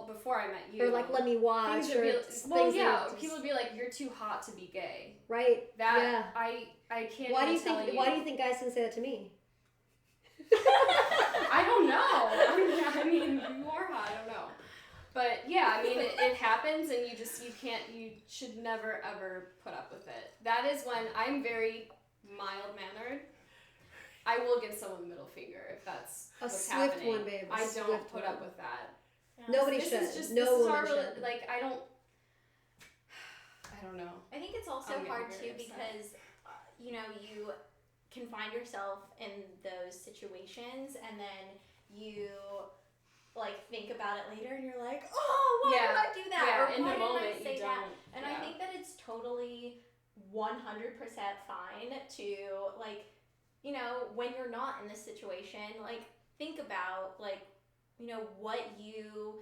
before I met you. Or like, let me watch. People would be like, you're too hot to be gay. Right. I can't Why do you think guys can say that to me? I don't know. I mean, you are hot, I don't know. But yeah, I mean, it happens, and you should never ever put up with it. That is when I'm very mild-mannered. I will give someone a middle finger if that's what's happening. A swift one, babe. I don't put up with that. Yeah. Nobody should. No woman should. Like, I don't know. I think it's also hard too because, you can find yourself in those situations, and then you like think about it later and you're like, oh, why did I do that? Yeah, or in why the moment did I say you that? don't. And I think that it's totally 100% fine to like, when you're not in this situation, like think about like, what you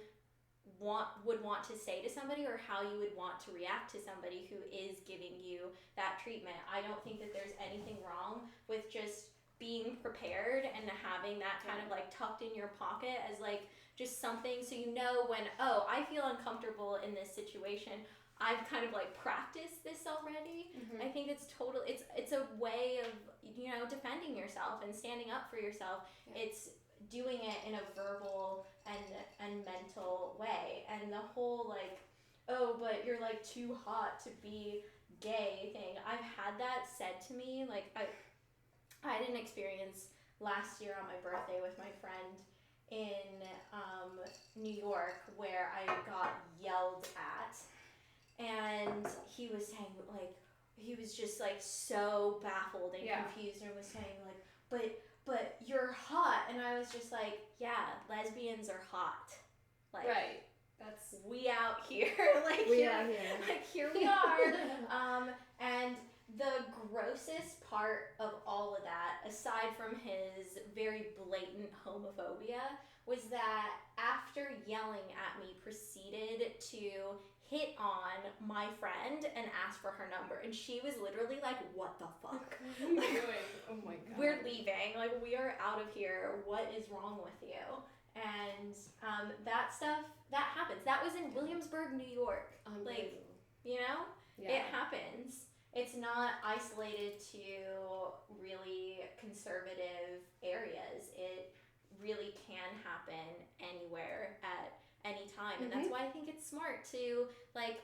would want to say to somebody or how you would want to react to somebody who is giving you that treatment. I don't think that there's anything wrong with just being prepared and having that kind of like tucked in your pocket as like just something so when I feel uncomfortable in this situation, I've kind of like practiced this already. I think it's defending yourself and standing up for yourself. Yeah. It's doing it in a verbal and mental way. And the whole like, oh, but you're like too hot to be gay thing. I've had that said to me. Like I had an experience last year on my birthday with my friend in New York where I got yelled at, and he was saying like, he was just like so baffled and confused, and was saying like, but you're hot, and I was just like, yeah, lesbians are hot, like right. That's we out here, like we here, out here. like here we are, and the grossest part of all of that, aside from his very blatant homophobia, was that after yelling at me, proceeded to hit on my friend and ask for her number, and she was literally like, what the fuck? Like, oh my god, we're leaving, like we are out of here, what is wrong with you? And that stuff, that happens. That was in Williamsburg, New York. Like, you know, it happens. It's not isolated to really conservative areas. It really can happen anywhere at any time. And that's why I think it's smart to like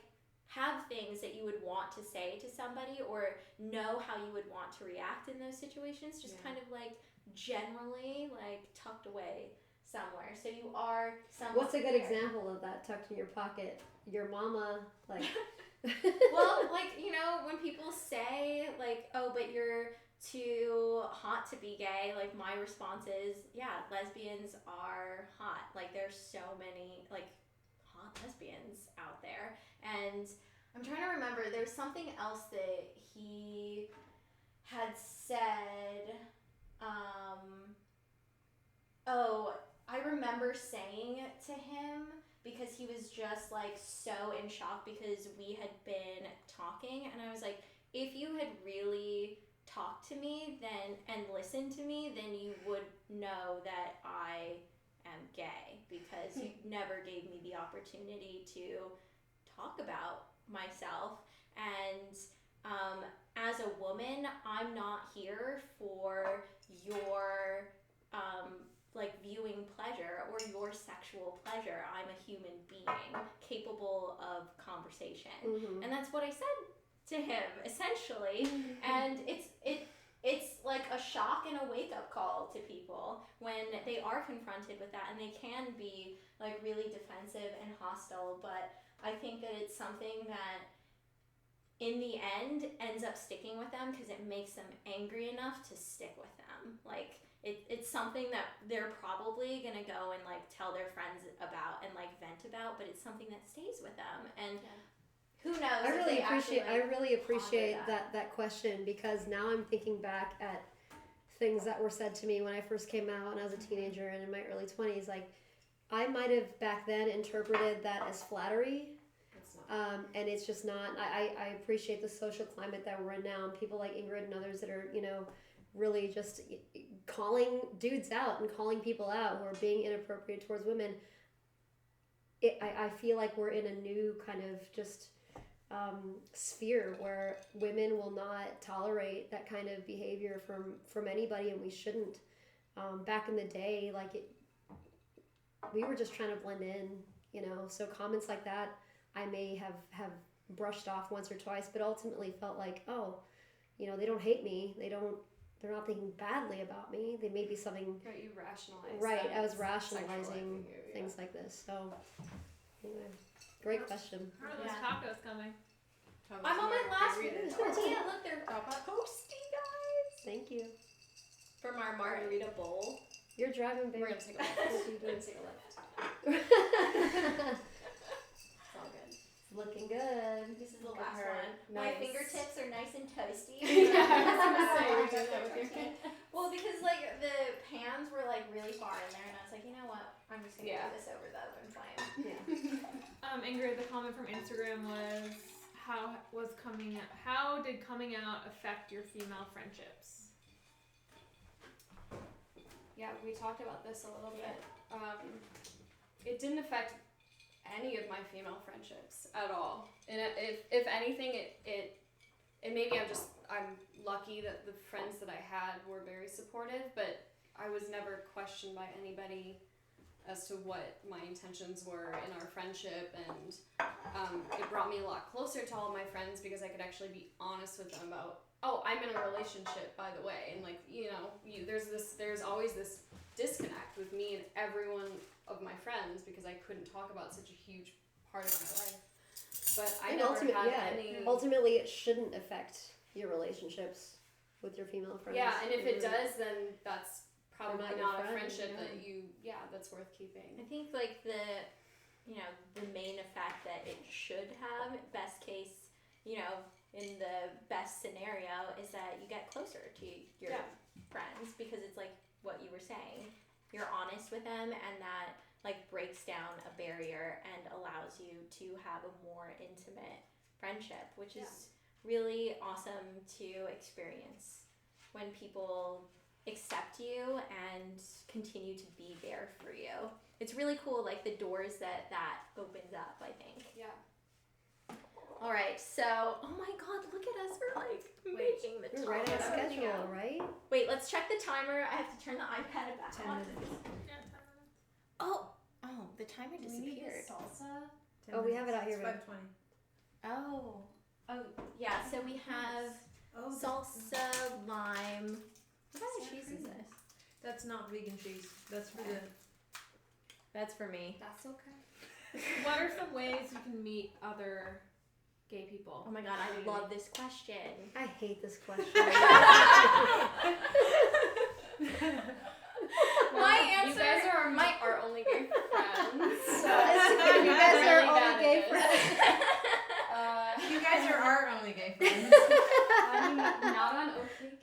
have things that you would want to say to somebody or know how you would want to react in those situations, just kind of like generally like tucked away somewhere. So you are somewhere. What's a good example of that tucked in your pocket? Your mama, like... Well, like, you know, when people say, like, oh, but you're too hot to be gay, like, my response is, yeah, lesbians are hot. Like, there's so many, like, hot lesbians out there. And I'm trying to remember, there's something else that he had said, I remember saying to him, because he was just like so in shock because we had been talking, and I was like, if you had really talked to me then and listened to me, then you would know that I am gay, because you never gave me the opportunity to talk about myself. And as a woman, I'm not here for your like viewing pleasure or your sexual pleasure. I'm a human being capable of conversation. And that's what I said to him essentially. And it's like a shock and a wake-up call to people when they are confronted with that, and they can be like really defensive and hostile. But I think that it's something that in the end ends up sticking with them because it makes them angry enough to stick with them. Like it's something that they're probably gonna go and like tell their friends about and like vent about, but it's something that stays with them. And who knows? I really appreciate that question, because now I'm thinking back at things that were said to me when I first came out and I was a teenager and in my early 20s. Like, I might have back then interpreted that as flattery. And it's just not. I appreciate the social climate that we're in now, and people like Ingrid and others that are, you know, really just calling dudes out and calling people out who are being inappropriate towards women. I feel like we're in a new kind of just sphere where women will not tolerate that kind of behavior from anybody, and we shouldn't. Back in the day, like we were just trying to blend in, you know. So comments like that, I may have brushed off once or twice, but ultimately felt like, oh, you know, they don't hate me. They're not thinking badly about me. They may be something... Right, you rationalize. Right, I was rationalizing things like this. So, anyway, great question. How are those tacos coming? I'm on my last tortilla. Look, they're toasty, guys. Thank you. From our margarita bowl. You're driving, babe. We're going to take a lift. We're going to take a lift. It's all good. It's looking good. This is the last one. Nice. My fingertips are nice and toasty. Yeah, I was going to say, you're doing that with your Well, because like the pans were like really far in there, and I was like, you know what? I'm just gonna do this over the oven flame. Yeah. Ingrid, the comment from Instagram was, how did coming out affect your female friendships? Yeah, we talked about this a little bit. It didn't affect any of my female friendships at all. And if anything, it maybe I'm lucky that the friends that I had were very supportive, but I was never questioned by anybody as to what my intentions were in our friendship, and it brought me a lot closer to all of my friends because I could actually be honest with them about, oh, I'm in a relationship, by the way, and like, you know, there's always this disconnect with me and everyone of my friends because I couldn't talk about such a huge part of my life. But I never had any. Ultimately, it shouldn't affect your relationships with your female friends. Yeah, and if it does, then that's probably not a friendship that's worth keeping. I think like the main effect that it should have, best case, in the best scenario, is that you get closer to your friends because it's like what you were saying. You're honest with them, and that like breaks down a barrier and allows you to have a more intimate friendship, which is really awesome to experience when people accept you and continue to be there for you. It's really cool, like the doors that opens up, I think. Yeah. All right, so, oh my God, look at us. We're like making the time. We're right on schedule, right? Wait, let's check the timer. I have to turn the iPad back 10 on. minutes. Oh, the timer disappeared. Salsa? Oh, we have it out here. 5:20. Oh, yeah, so we have salsa, lime. What kind of cheese is this? That's not vegan cheese. That's for That's for me. That's okay. What are some ways you can meet other gay people? Oh my God, I love this question. I hate this question. My answer. You guys are our only gay friends. So you guys are only gay friends. You guys are our only gay friends. Not on OkCupid.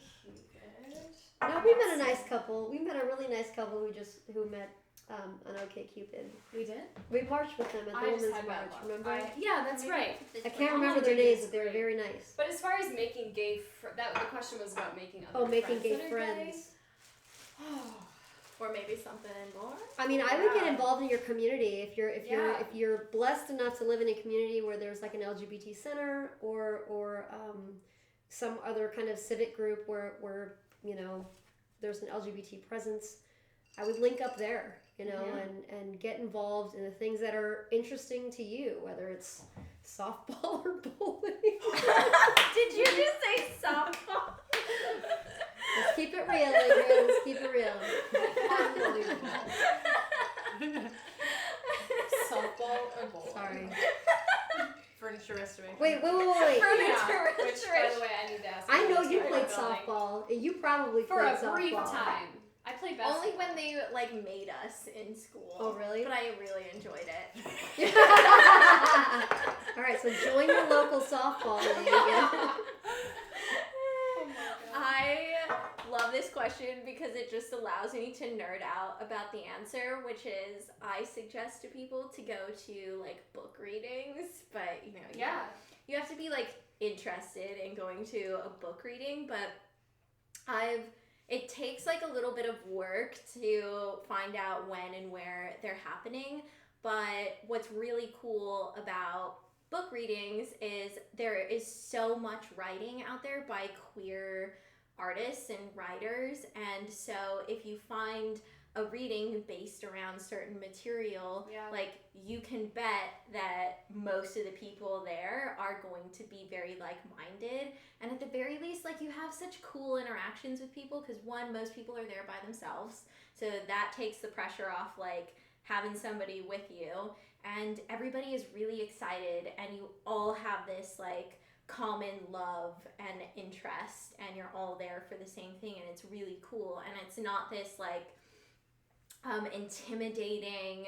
No, we met a nice couple. We met a really nice couple who met on OkCupid. We did? We marched with them at the Women's March, remember? Yeah, that's right. I can't remember their names, but they were very nice. But as far as making gay the question was about making other Oh, making friends gay that are friends. Or maybe something more. I mean, I would get involved in your community if you're blessed enough to live in a community where there's like an LGBT center or some other kind of civic group where there's an LGBT presence. I would link up there, and get involved in the things that are interesting to you, whether it's softball or bowling. Did you just say softball? Let's keep it real, Ingrid. Let's keep it real. Softball or bowling? Sorry. Furniture restoration. Wait. Furniture Which, by the way, I need to ask. I know you about played building. softball. And you probably For played a softball. brief time. I played basketball. Only when they like made us in school. Oh, really? But I really enjoyed it. All right, so join your local softball league. I love this question because it just allows me to nerd out about the answer, which is I suggest to people to go to like book readings, but you have to be like interested in going to a book reading, but it takes like a little bit of work to find out when and where they're happening, but what's really cool about book readings is there is so much writing out there by queer artists and writers, and so if you find a reading based around certain material, like you can bet that most of the people there are going to be very like-minded, and at the very least, like you have such cool interactions with people because one, most people are there by themselves, so that takes the pressure off like having somebody with you, and everybody is really excited, and you all have this like common love and interest, and you're all there for the same thing, and it's really cool, and it's not this like intimidating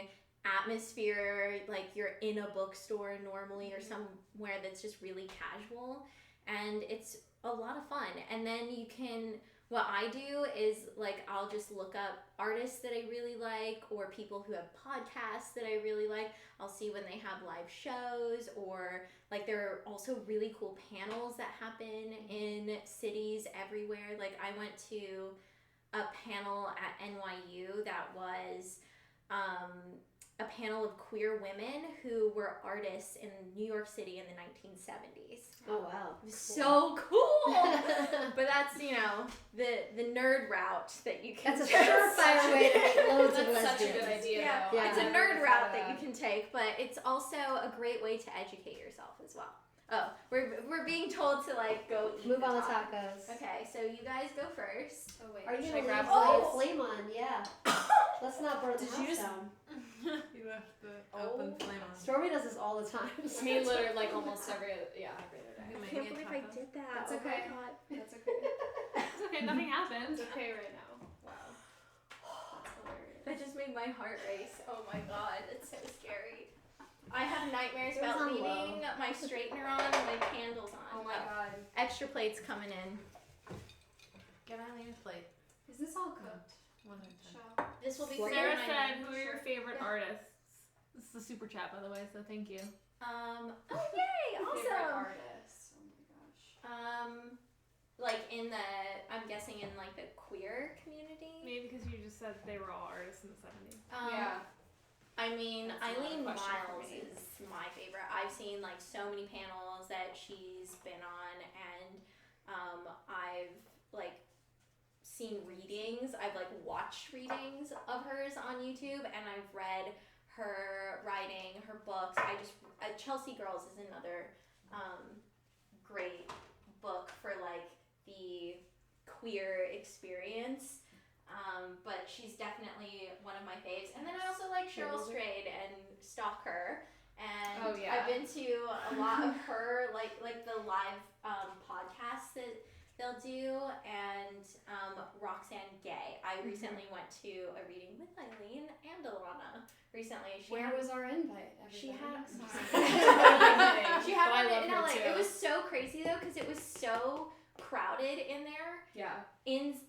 atmosphere like you're in a bookstore normally or somewhere that's just really casual, and it's a lot of fun. And then what I do is like I'll just look up artists that I really like or people who have podcasts that I really like. I'll see when they have live shows, or like there are also really cool panels that happen in cities everywhere. Like I went to a panel at NYU that was a panel of queer women who were artists in New York City in the 1970s. Oh wow. It was so cool. But that's, you know, the nerd route that you can That's a take. surefire way to make loads of That's such a lesbians. good idea, Yeah. though. Yeah. It's a I nerd never route thought that of you can take, but it's also a great way to educate yourself as well. Oh, we're being told to like go eat Move on the taco. tacos. Okay, so you guys go first. Oh wait, Are you should gonna I grab leave one? the flame on? Yeah. Let's not burn the Did you house just- down. You left the open flame on. Stormy does this all the time. I mean, literally, like almost every other day. I can't believe I did that. That's Oh okay. my god. That's okay. It's okay, nothing happened. It's okay right now. Wow. That's hilarious. That just made my heart race. Oh my god, it's so scary. I have nightmares It was about on leaving my straightener on and my candles on. Oh my god. Extra plates coming in. Get Eileen's plate. Is this all cooked? One at a time. Shall- This will be What? for Sarah my said, name. who are your favorite Yeah. artists? This is a super chat, by the way, so thank you. Oh yay, Favorite awesome. artist. Oh my gosh. Like in the, I'm guessing in like the queer community. Maybe because you just said they were all artists in the 70s. Yeah. I mean, That's not a Eileen question for Miles me. is my favorite. I've seen like so many panels that she's been on, and I've like seen readings. I've like watched readings of hers on YouTube, and I've read her writing, her books. Chelsea Girls is another great book for like the queer experience. But she's definitely one of my faves. And then I also like Cheryl Strayed and stalk her. And Oh, yeah. I've been to a lot of her like the live podcasts that they'll do, and Roxanne Gay. I recently went to a reading with Eileen and Alana recently. Where was our invite? She everybody? had she had But I one love in her LA. too. It was so crazy though because it was so crowded in there. Yeah.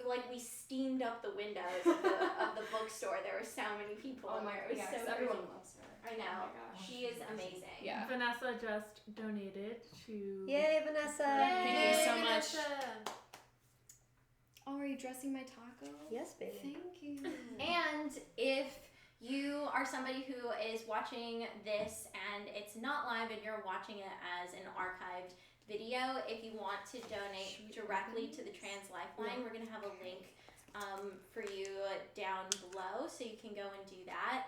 Like we steamed up the windows of the bookstore. There were so many people Oh in my there. It was god. so Yeah, everyone crazy. loves her. I know. Oh my gosh. She is amazing. Yeah. Vanessa just donated to... Yay, Vanessa! Thank you so much. Vanessa. Oh, are you dressing my taco? Yes, baby. Thank you. And if you are somebody who is watching this and it's not live and you're watching it as an archived video, if you want to donate directly to the Trans Lifeline, we're going to have a link for you down below so you can go and do that.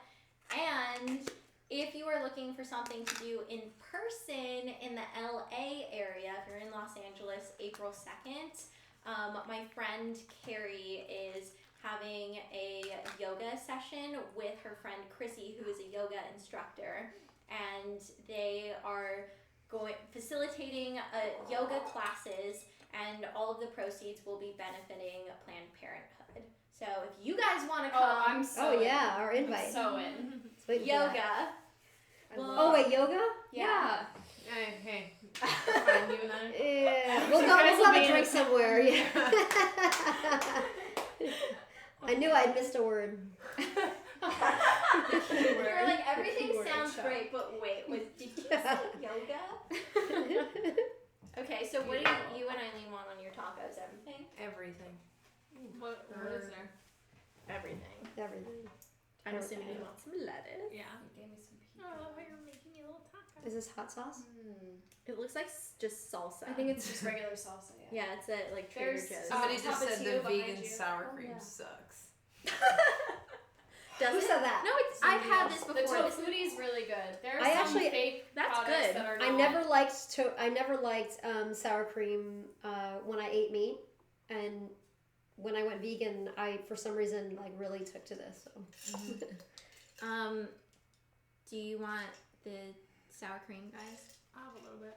And if you are looking for something to do in person in the LA area, if you're in Los Angeles, April 2nd, my friend Carrie is having a yoga session with her friend Chrissy, who is a yoga instructor, and they are facilitating yoga classes, and all of the proceeds will be benefiting Planned Parenthood. So if you guys want to come, Oh, I'm so in. yeah, our invite. I'm so in. Waiting for that. yoga. Oh wait, yoga? Yeah. Hey, fine, you and I. Yeah. You guys We'll will have be a in drink it. somewhere. Yeah. I knew I'd missed a word. You're like, everything Keyword sounds show. great, but wait, did you say yoga? Okay, so what do you and Eileen want on your tacos? Everything? Everything. What is there? Everything. Everything. I'm assuming you want some lettuce. Yeah. You gave me some Oh, I love how you're making me a little taco. Is this hot sauce? It looks like just salsa. I think it's just regular salsa. Yeah. Yeah, it's at like Trader There's Joe's. Somebody just said Tapatio the behind vegan you. sour Oh, cream yeah. sucks. Does Who it? said that? No, I've had this The before. This- tofuti's really good. There are I some actually- fake That's products good. that are I not. never liked sour cream when I ate meat, and when I went vegan, I for some reason like really took to this. So. Do you want the sour cream, guys? I'll have a little bit.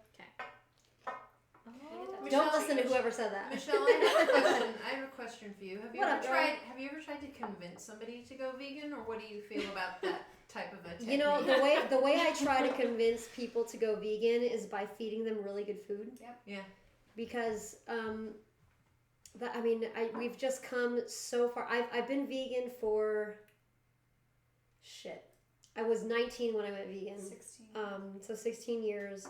Oh. Don't listen to whoever said that. Michelle, I have a question for you. Have you What ever up, girl? tried to convince somebody to go vegan, or what do you feel about that type of a technique? You know, the way I try to convince people to go vegan is by feeding them really good food. Yep. Yeah. Because we've just come so far. I've been vegan for I was 19 when I went vegan. 16. So 16 years.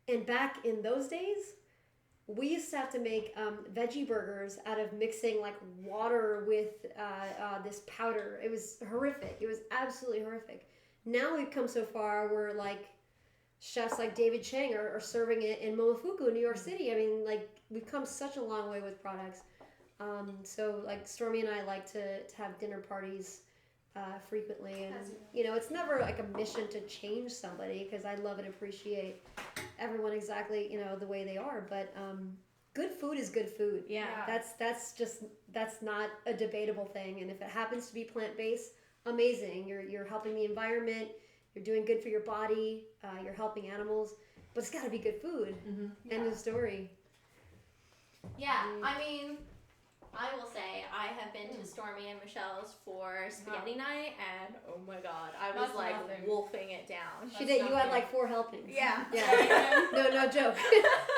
And back in those days, we used to have to make veggie burgers out of mixing like water with this powder. It was horrific. It was absolutely horrific. now we've come so far where like chefs like David Chang are serving it in Momofuku, New York City. I mean, like we've come such a long way with products. So like Stormy and I like to have dinner parties frequently, and you know, it's never like a mission to change somebody, because I love and appreciate everyone exactly, you know, the way they are, but good food is good food. Yeah. That's not a debatable thing, and if it happens to be plant-based, amazing. You're helping the environment, you're doing good for your body, you're helping animals, but it's got to be good food. End of story. Yeah, I mean, I will say I have been to Stormy and Michelle's for spaghetti night, and oh my god, I was like wolfing it down. She did. You had like 4 helpings. Yeah. No joke.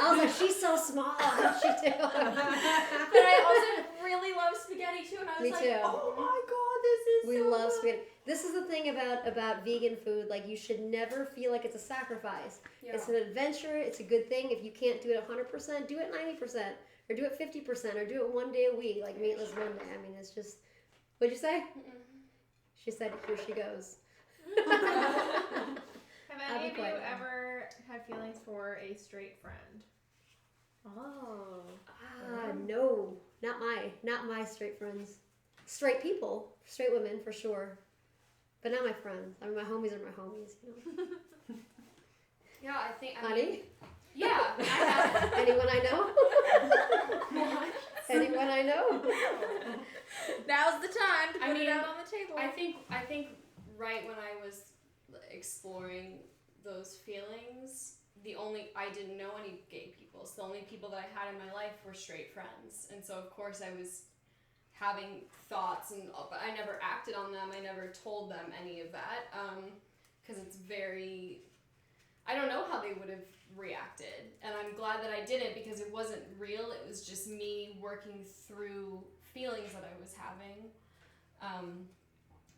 I was like, she's so small. How'd she do? But I also really love spaghetti too, and I was Me like, too. oh my god, this is We so love good. spaghetti. This is the thing about vegan food. Like, you should never feel like it's a sacrifice. Yeah. It's an adventure. It's a good thing. If you can't do it 100%, do it 90%. Or do it 50%, or do it 1 day a week, like meatless Monday. I mean, it's just. What'd you say? She said, "Here she goes." Have any of you ever had feelings for a straight friend? Oh. No, not my straight friends. Straight people, straight women for sure, but not my friends. I mean, my homies are my homies. You know. Yeah, I think. Honey? Yeah, I have. Anyone I know? Anyone I know? Now's the time to put mean, it out on the table. I think right when I was exploring those feelings, I didn't know any gay people. So the only people that I had in my life were straight friends, and so of course I was having thoughts, but I never acted on them. I never told them any of that, because it's very. I don't know how they would have reacted, and I'm glad that I didn't, because it wasn't real. It was just me working through feelings that I was having.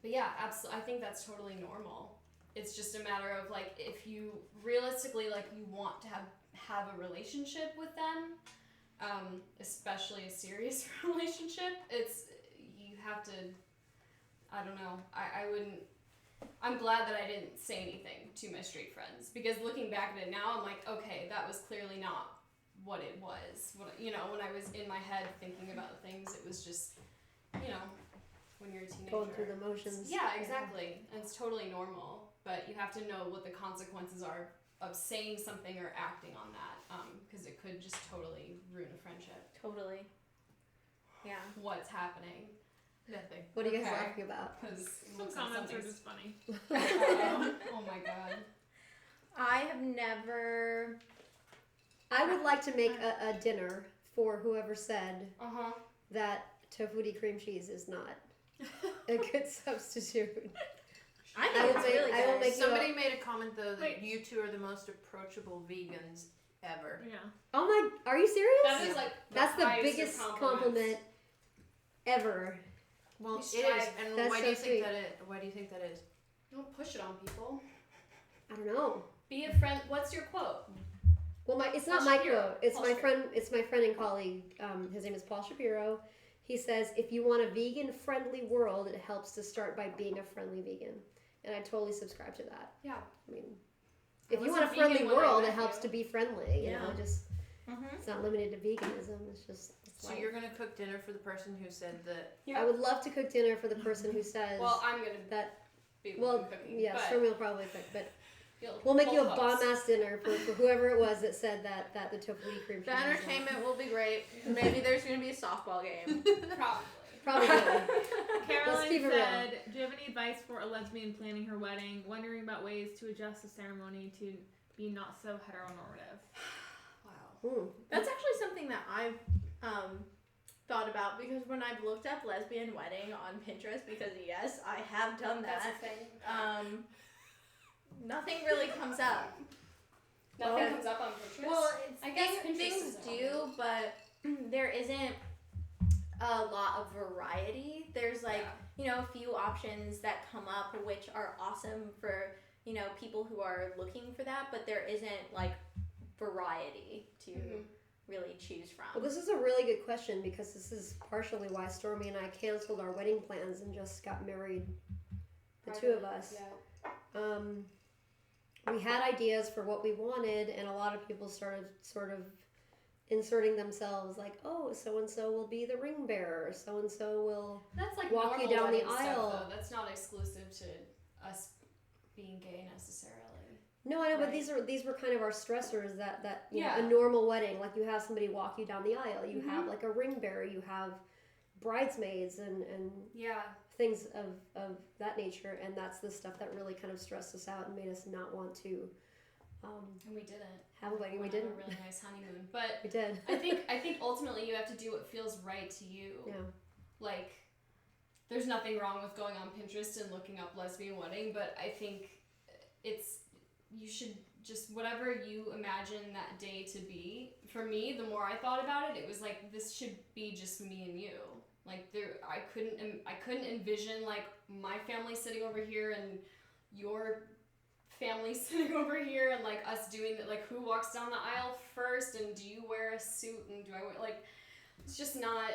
But yeah, absolutely, I think that's totally normal. It's just a matter of like, if you realistically like you want to have a relationship with them, especially a serious relationship, you have to. I don't know. I wouldn't. I'm glad that I didn't say anything to my straight friends, because looking back at it now, I'm like, okay, that was clearly not what it was. When I was in my head thinking about things, it was just, when you're a teenager. Going through the motions. Yeah, exactly. And it's totally normal, but you have to know what the consequences are of saying something or acting on that, because it could just totally ruin a friendship. Totally. Yeah. What's happening? Nothing. What are you guys Okay. laughing about? Some comments are just funny. Oh my god. I have never. I would like to make a dinner for whoever said that tofu cream cheese is not a good substitute. I think it's really good. I will make Somebody made a comment though that Wait. you two are the most approachable vegans ever. Yeah. Oh my! Are you serious? That is like That's the highest of biggest compliments. compliment ever. Well, We it is. strive. And That's why so do you think sweet. that is? Why do you think that is? Don't push it on people. I don't know. Be a friend. What's your quote? Well, it's not Paul my Shapiro. quote. It's Paul my Shapiro. friend. It's my friend and colleague. His name is Paul Shapiro. He says, if you want a vegan-friendly world, it helps to start by being a friendly vegan. And I totally subscribe to that. Yeah. I mean, if I you was want a a friendly vegan when I world, met it helps you. to be friendly. You know, just Mm-hmm. it's not limited to veganism. It's just. It's So life. you're gonna cook dinner for the person who said that. Yeah. I would love to cook dinner for the person who says Well, I'm gonna that. be Well, cooking. yeah, but Stormy will probably cook, but you'll we'll make you a both hosts. bomb-ass dinner for whoever it was that said that the tofu cream cheese. The is not- entertainment will be great. Maybe there's going to be a softball game. Probably. Probably. Caroline keep it real. said, do you have any advice for a lesbian planning her wedding, wondering about ways to adjust the ceremony to be not so heteronormative? Wow. That's actually something that I've thought about, because when I've looked up lesbian wedding on Pinterest, because yes, I have done That's that, a thing. nothing really comes up. Nothing comes up on Pinterest. Well, I guess Pinterest things is do, but there isn't a lot of variety. There's like, a few options that come up, which are awesome for, people who are looking for that, but there isn't like variety to really choose from. Well, this is a really good question, because this is partially why Stormy and I canceled our wedding plans and just got married, the two of us. Yeah. we had ideas for what we wanted, and a lot of people started sort of inserting themselves, like, oh, so and so will be the ring bearer, so and so will That's like walk you down the aisle. Stuff, though. That's not exclusive to us being gay necessarily. No, I know, right. but these were kind of our stressors that you know, a normal wedding, like you have somebody walk you down the aisle, you have like a ring bearer, you have bridesmaids and things of that nature, and that's the stuff that really kind of stressed us out and made us not want to and we didn't have a wedding. We didn't didn't. Have a really nice honeymoon, but we did. I think ultimately you have to do what feels right to you. Yeah. Like, there's nothing wrong with going on Pinterest and looking up lesbian wedding, but I think you should just, whatever you imagine that day to be. For me, the more I thought about it, it was like, this should be just me and you. Like, I couldn't envision like my family sitting over here and your family sitting over here and like us doing that. Like, who walks down the aisle first, and do you wear a suit, and do I wear, like, it's just not.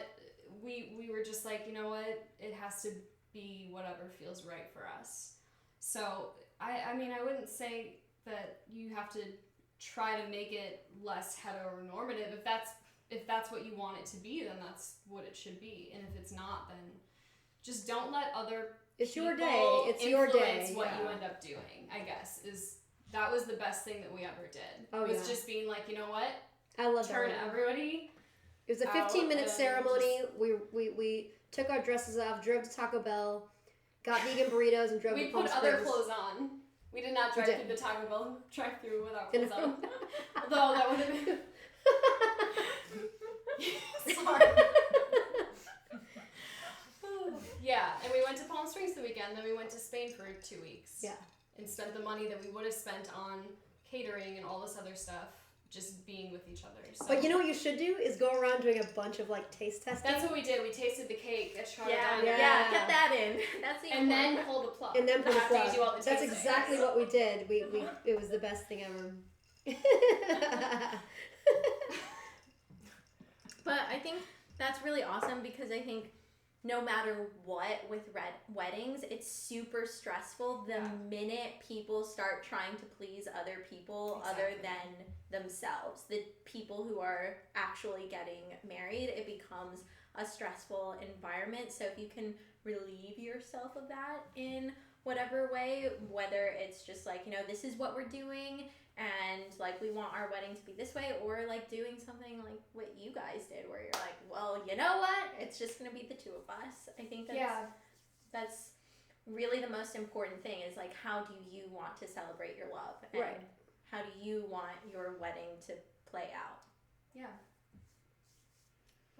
We were just like, you know what? It has to be whatever feels right for us. So I mean, I wouldn't say that you have to try to make it less heteronormative. If that's what you want it to be, then that's what it should be. And if it's not, then just don't let other people your day. It's your day. What you end up doing, I guess, that was the best thing that we ever did. Oh, was just being like, you know what? I love Turn that. everybody. It was a 15-minute ceremony. We took our dresses off, drove to Taco Bell, got vegan burritos, and drove to Palm Springs. We put other clothes on. We did not drive through the Taco Bell drive-through without clothes on. Although that would have been... Sorry. Yeah, and we went to Palm Springs the weekend, then we went to Spain for 2 weeks. Yeah. And spent the money that we would have spent on catering and all this other stuff just being with each other. So. But you know what you should do is go around doing a bunch of like taste testing. That's what we did. We tasted the cake at Charlotte. Yeah, get that in. That's the and then pull the plug. And then pull the plug. Do all the That's exactly what we did. It was the best thing ever. But I think that's really awesome, because I think no matter what with weddings, it's super stressful the minute people start trying to please other people other than themselves. The people who are actually getting married, it becomes a stressful environment. So if you can relieve yourself of that in whatever way, whether it's just like, you know, this is what we're doing and like we want our wedding to be this way, or like doing something like what you guys did where you're like, well, you know what, it's just gonna be the two of us. I think that's really the most important thing, is like, how do you want to celebrate your love, and how do you want your wedding to play out? Yeah.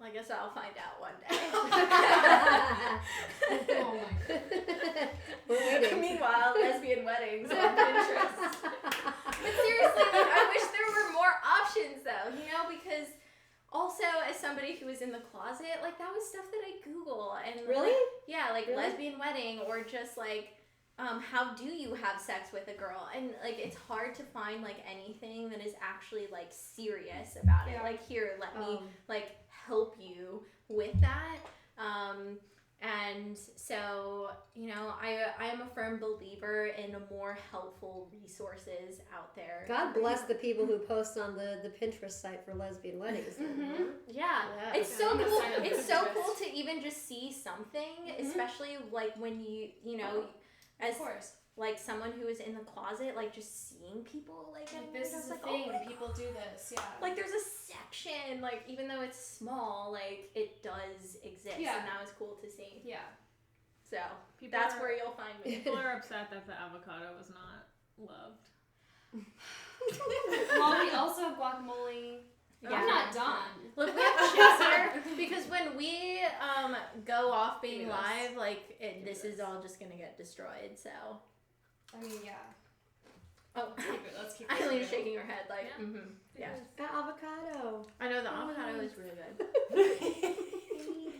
Well, I guess I'll find out one day. Oh my God. We're waiting. Meanwhile, lesbian weddings on Pinterest. But seriously, like, I wish there were more options though, you know, because also as somebody who was in the closet, like that was stuff that I Google and Really? Like lesbian wedding, or just like how do you have sex with a girl, and like it's hard to find like anything that is actually like serious about it. Like, here, let me like help you with that. And so, you know, I am a firm believer in more helpful resources out there. God bless the people who post on the Pinterest site for lesbian weddings. Mm-hmm. Yeah. It's so cool. It's so cool to even just see something, especially like when you know, as like someone who is in the closet, like just seeing people like this is the thing. People do this. Yeah. Like there's a section, like even though it's small, like it does exist, and that was cool to see. Yeah. So that's where you'll find me. People are upset that the avocado was not loved. Well, we also have guacamole. Yeah. I'm not done. Look, we have chips here because when we go off being live, like this is all just gonna get destroyed. So. I mean, yeah. Oh, let's keep it. Eileen's shaking her head like, yeah. The avocado. I know the avocado is really good.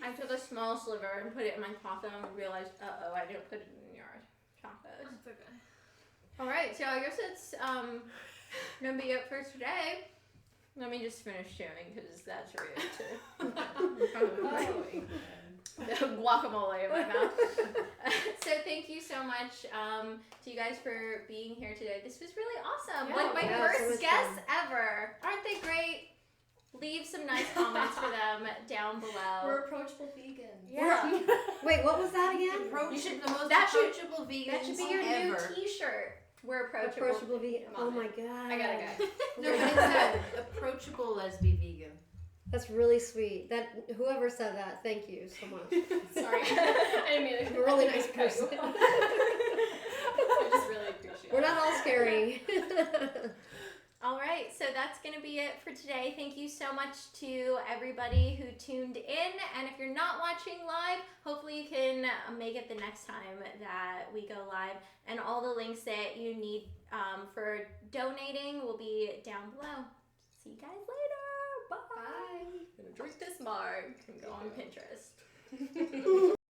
I took a small sliver and put it in my taco and realized, I didn't put it in your tacos. It's okay. All right, so I guess it's gonna be it for today. Let me just finish chewing because that's rude to guacamole in my mouth. So thank you so much to you guys for being here today. This was really awesome. Yeah, Like my yeah, so first much guests fun. ever. Aren't they great? Leave some nice comments for them down below. We're approachable vegans. Yeah. Wait, what was that again? The most that should- approachable vegans That should be your ever. new T-shirt. We're approachable. Approachable vegan. I'm on Oh my it. god. I gotta go. No, but it's an approachable lesbian vegan. That's really sweet. That whoever said that, thank you so much. Sorry. I didn't mean to. You're a really nice person. I just really appreciate it. We're not all scary. All right, so that's going to be it for today. Thank you so much to everybody who tuned in. And if you're not watching live, hopefully you can make it the next time that we go live. And all the links that you need for donating will be down below. See you guys later. Bye. Bye. I'm going to drink this marg and go on Pinterest.